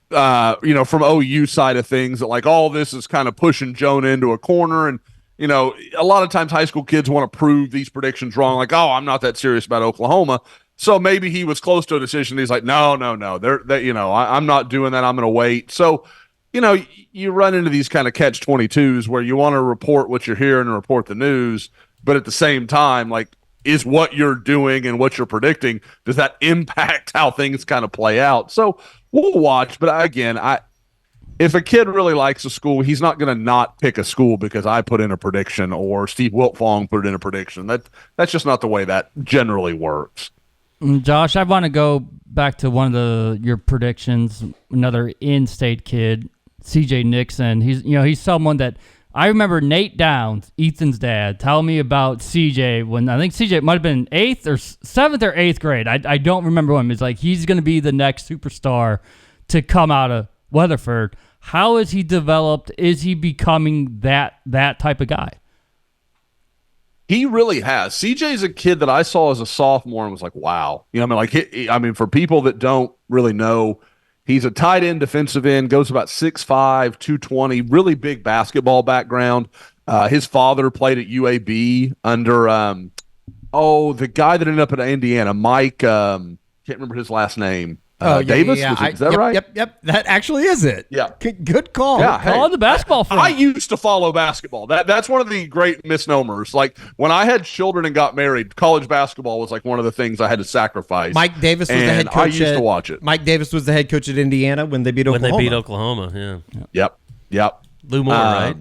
from OU side of things, that like all this is kind of pushing Jonah into a corner. And, a lot of times high school kids want to prove these predictions wrong. Like, oh, I'm not that serious about Oklahoma. So maybe he was close to a decision. He's like, no, I'm not doing that. I'm going to wait. So, you run into these kind of catch-22s where you want to report what you're hearing and report the news, but at the same time, like, is what you're doing and what you're predicting, does that impact how things kind of play out? So we'll watch. But again, if a kid really likes a school, he's not going to not pick a school because I put in a prediction or Steve Wiltfong put in a prediction. That's just not the way that generally works. Josh, I want to go back to one of your predictions. Another in-state kid, CJ Nixon. He's someone that I remember Nate Downs, Ethan's dad, telling me about CJ when I think CJ might have been 7th or 8th grade. I don't remember when. It's like he's going to be the next superstar to come out of Weatherford. How has he developed? Is he becoming that type of guy? He really has. CJ's a kid that I saw as a sophomore and was like, wow. For people that don't really know, he's a tight end, defensive end, goes about 6'5", 220, really big basketball background. His father played at UAB under, the guy that ended up at Indiana, Mike, can't remember his last name. Davis? Yeah. Is that right? Yep. That actually is it. Yeah. Good call. Yeah, Call the basketball front. I used to follow basketball. That's one of the great misnomers. Like, when I had children and got married, college basketball was like one of the things I had to sacrifice. Mike Davis was the head coach. I used to watch it. Mike Davis was the head coach at Indiana when they beat Oklahoma. Yep. Lou Moore, right?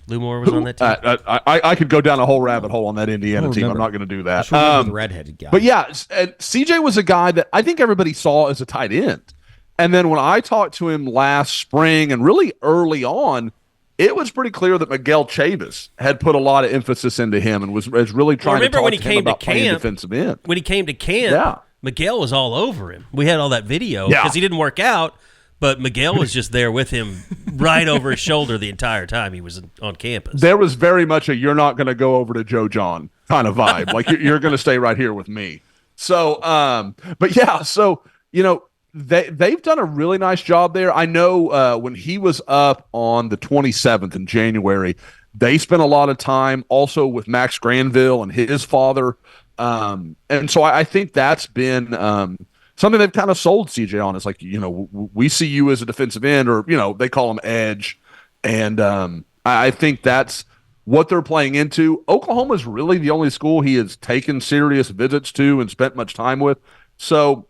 Lou Moore was on that team. I could go down a whole rabbit hole on that Indiana team. I'm not going to do that. The redheaded guy. But yeah, CJ was a guy that I think everybody saw as a tight end. And then when I talked to him last spring and really early on, it was pretty clear that Miguel Chavis had put a lot of emphasis into him and was really trying to talk to him about playing defensive end. When he came to camp, Miguel was all over him. We had all that video because he didn't work out. But Miguel was just there with him right over his shoulder the entire time he was on campus. There was very much a you're not going to go over to Joe John kind of vibe. Like, you're going to stay right here with me. So, they've done a really nice job there. I know when he was up on the 27th in January, they spent a lot of time also with Max Granville and his father. And so I think that's been something they've kind of sold CJ on. Is like, we see you as a defensive end, or, they call him edge. And I think that's what they're playing into. Oklahoma's really the only school he has taken serious visits to and spent much time with. So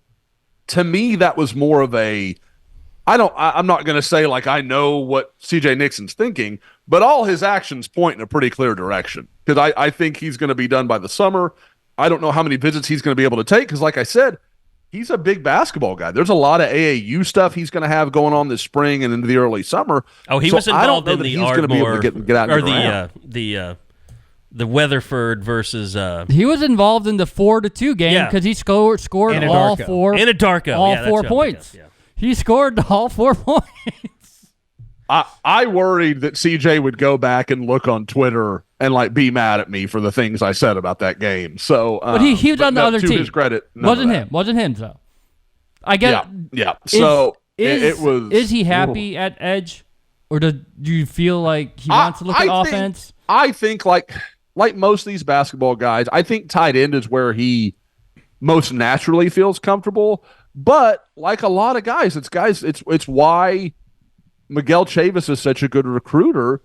to me, that was more of I'm not going to say like I know what CJ Nixon's thinking, but all his actions point in a pretty clear direction, because I think he's going to be done by the summer. I don't know how many visits he's going to be able to take, because like I said, he's a big basketball guy. There's a lot of AAU stuff he's going to have going on this spring and into the early summer. Oh, he was involved in the Ardmore, get out or the Weatherford versus. He was involved in the 4-2 game because he scored all four. Anadarko. All 4 points. He scored all 4 points. I worried that CJ would go back and look on Twitter and like be mad at me for the things I said about that game. So, but he was on the other to team. His credit, wasn't him though. I get. Yeah. So it was. Is he happy at edge, or do you feel like he wants to look at offense? I think like most of these basketball guys, I think tight end is where he most naturally feels comfortable. But like a lot of guys, it's why Miguel Chavis is such a good recruiter.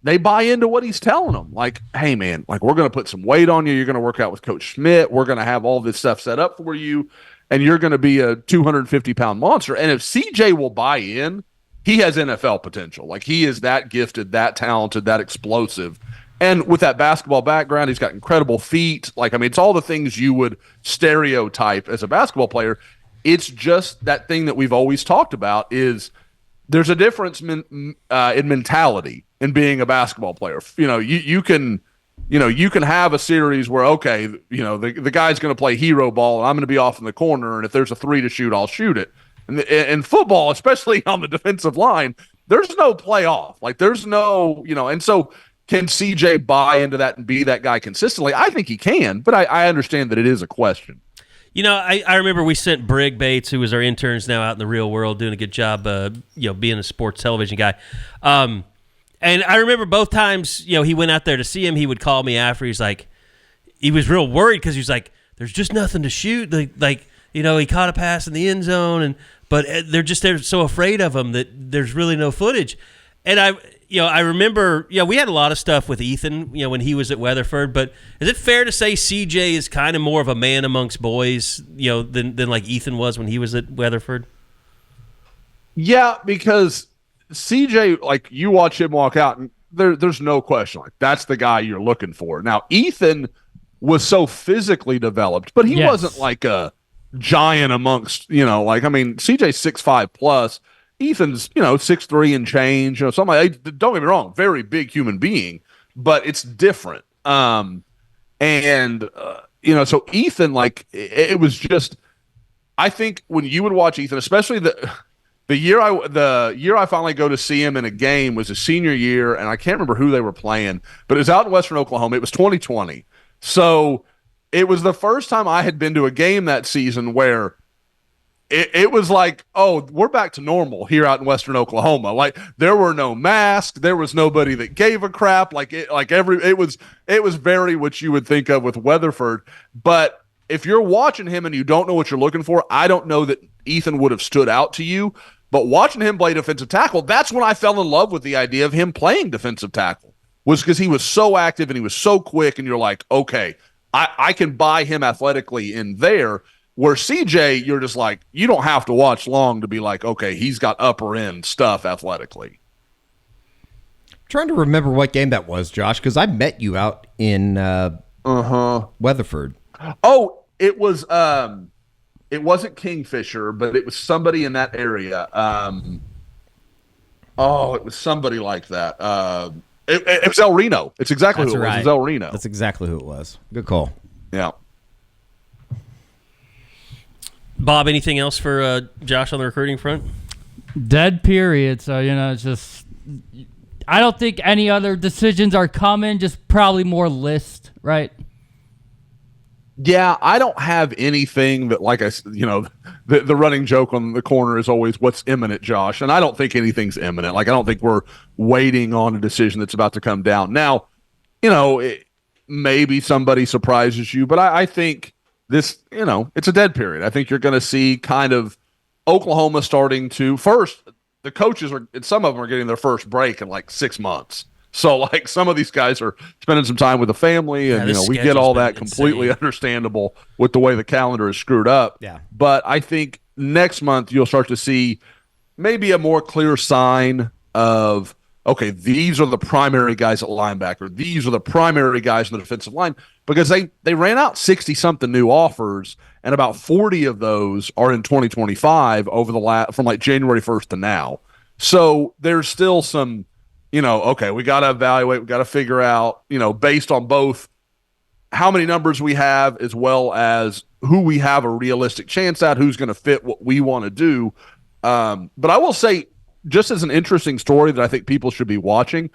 They buy into what he's telling them. Like, hey, man, like we're going to put some weight on you. You're going to work out with Coach Schmidt. We're going to have all this stuff set up for you, and you're going to be a 250-pound monster. And if CJ will buy in, he has NFL potential. Like he is that gifted, that talented, that explosive. And with that basketball background, he's got incredible feet. Like, I mean, it's all the things you would stereotype as a basketball player. It's just that thing that we've always talked about is there's a difference in mentality in being a basketball player. You can have a series where, okay, the guy's going to play hero ball and I'm going to be off in the corner. And if there's a three to shoot, I'll shoot it. And in football, especially on the defensive line, there's no playoff. Like there's no, and so can CJ buy into that and be that guy consistently? I think he can, but I understand that it is a question. I remember we sent Brig Bates, who was our interns now out in the real world, doing a good job, being a sports television guy. And I remember both times, he went out there to see him. He would call me after. He was real worried because he was like, "There's just nothing to shoot." He caught a pass in the end zone, but they're so afraid of him that there's really no footage. And I remember, we had a lot of stuff with Ethan, when he was at Weatherford, but is it fair to say CJ is kind of more of a man amongst boys, than like Ethan was when he was at Weatherford? Yeah, because CJ, like you watch him walk out and there's no question. Like that's the guy you're looking for. Now, Ethan was so physically developed, but he wasn't like a giant amongst, CJ's 6'5" plus. Ethan's, 6'3" and change, something like that. Don't get me wrong, very big human being, but it's different. So Ethan, like, it was just, I think when you would watch Ethan, especially the year I finally go to see him in a game was his senior year, and I can't remember who they were playing, but it was out in Western Oklahoma. It was 2020. So it was the first time I had been to a game that season where it was like, oh, we're back to normal here out in Western Oklahoma. Like there were no masks, there was nobody that gave a crap. It was very what you would think of with Weatherford. But if you're watching him and you don't know what you're looking for, I don't know that Ethan would have stood out to you. But watching him play defensive tackle, that's when I fell in love with the idea of him playing defensive tackle, was because he was so active and he was so quick, and you're like, okay, I can buy him athletically in there. Where CJ, you're just like, you don't have to watch long to be like, okay, he's got upper end stuff athletically. Trying to remember what game that was, Josh, because I met you out in Weatherford. Oh, it was it wasn't Kingfisher, but it was somebody in that area. It was somebody like that. It was El Reno. It's exactly who it was. It was El Reno. That's exactly who it was. Good call. Yeah. Bob, anything else for Josh on the recruiting front? Dead period. So, it's just, I don't think any other decisions are coming, just probably more list, right? Yeah, I don't have anything that, like the running joke on the corner is always what's imminent, Josh. And I don't think anything's imminent. Like, I don't think we're waiting on a decision that's about to come down. Now, maybe somebody surprises you, but I think this, it's a dead period. I think you're going to see kind of Oklahoma starting to first. The coaches some of them are getting their first break in like 6 months. So like some of these guys are spending some time with the family, and we get all that completely understandable with the way the calendar is screwed up. Yeah. But I think next month you'll start to see maybe a more clear sign of, okay, these are the primary guys at linebacker. These are the primary guys in the defensive line, because they ran out 60-something new offers, and about 40 of those are in 2025 from like January 1st to now. So there's still some, okay, we got to evaluate, we got to figure out, based on both how many numbers we have as well as who we have a realistic chance at, who's going to fit what we want to do. But I will say, just as an interesting story that I think people should be watching,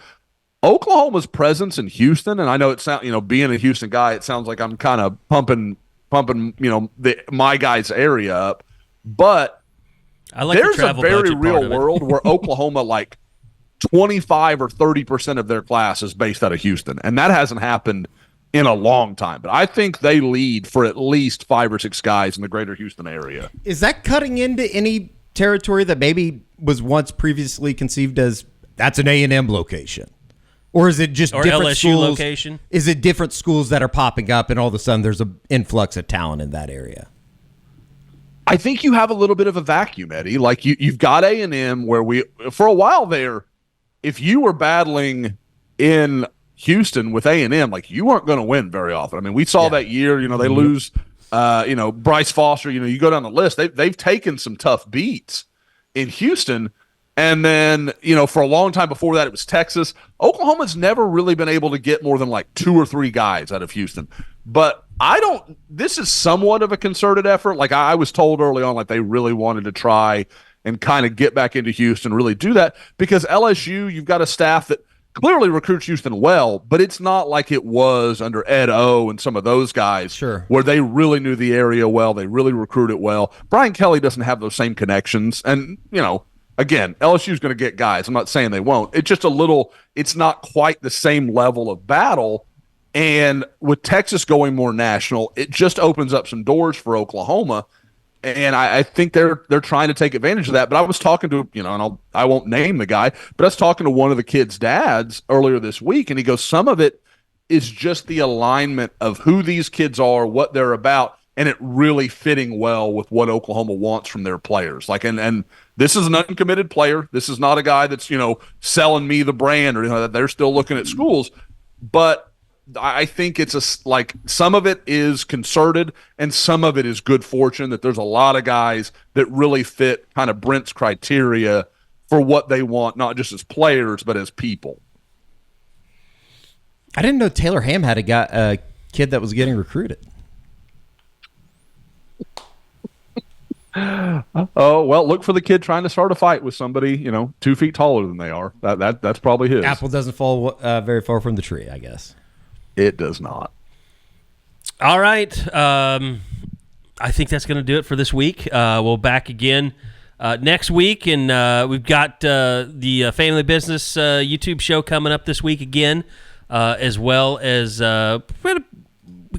Oklahoma's presence in Houston, and I know it sounds, being a Houston guy, it sounds like I'm kind of pumping, my guy's area up, but there's a very real world where Oklahoma, like 25 or 30% of their class is based out of Houston, and that hasn't happened in a long time. But I think they lead for at least 5 or 6 guys in the greater Houston area. Is that cutting into any territory that maybe was once previously conceived as that's an A&M location? Or is it just different LSU schools? Location? Is it different schools that are popping up and all of a sudden there's an influx of talent in that area? I think you have a little bit of a vacuum, Eddie. Like you've got A&M where for a while there, if you were battling in Houston with A&M, like you weren't going to win very often. I mean, we saw that year, they lose, Bryce Foster, you go down the list, they've taken some tough beats in Houston. And then, for a long time before that, it was Texas. Oklahoma's never really been able to get more than like 2 or 3 guys out of Houston. But this is somewhat of a concerted effort. Like I was told early on, like they really wanted to try and kind of get back into Houston, really do that, because LSU, you've got a staff that clearly recruits Houston well, but it's not like it was under Ed O and some of those guys, sure, where they really knew the area well, they really recruited well. Brian Kelly doesn't have those same connections, and again, LSU's going to get guys. I'm not saying they won't. It's just it's not quite the same level of battle. And with Texas going more national, it just opens up some doors for Oklahoma. And I think they're trying to take advantage of that. But I was talking to, and I won't name the guy, but I was talking to one of the kids' dads earlier this week, and he goes, some of it is just the alignment of who these kids are, what they're about, and it really fitting well with what Oklahoma wants from their players. Like, and this is an uncommitted player. This is not a guy that's, selling me the brand or anything like that. They're still looking at schools. But I think it's some of it is concerted and some of it is good fortune that there's a lot of guys that really fit kind of Brent's criteria for what they want, not just as players, but as people. I didn't know Taylor Ham had a kid that was getting recruited. Oh, well, look for the kid trying to start a fight with somebody, 2 feet taller than they are. That's probably his. Apple doesn't fall very far from the tree, I guess. It does not. All right. I think that's going to do it for this week. We'll back again next week, and we've got the Family Business YouTube show coming up this week again, as well as we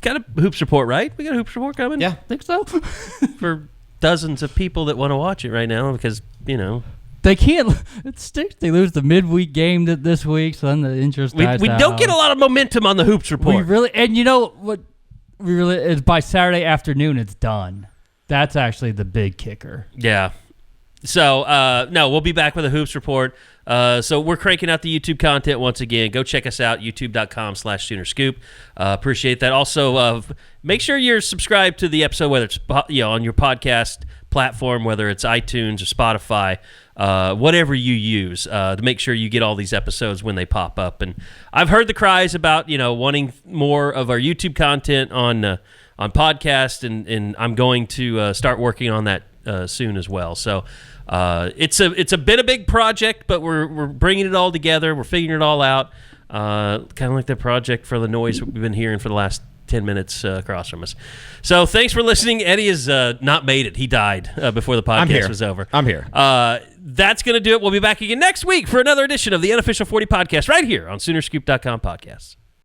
got a Hoops Report, right? We got a Hoops Report coming? Yeah. Think so? For dozens of people that want to watch it right now because, They can't. It stinks. They lose the midweek game this week, so then the interest dies we out. don't get a lot of momentum on the Hoops Report. And you know what? Is by Saturday afternoon, it's done. That's actually the big kicker. Yeah. So, no, we'll be back with a Hoops Report. So we're cranking out the YouTube content once again. Go check us out, youtube.com/SoonerScoop. Appreciate that. Also, make sure you're subscribed to the episode, whether it's on your podcast platform, whether it's iTunes or Spotify, whatever you use, to make sure you get all these episodes when they pop up. And I've heard the cries about wanting more of our YouTube content on podcast, and I'm going to start working on that soon as well. So it's a big project, but we're bringing it all together. We're figuring it all out. Kind of like the project for the noise we've been hearing for the last 10 minutes across from us. So thanks for listening. Eddie has not made it. He died before the podcast was over. I'm here. That's going to do it. We'll be back again next week for another edition of the Unofficial 40 Podcast right here on Soonerscoop.com podcasts.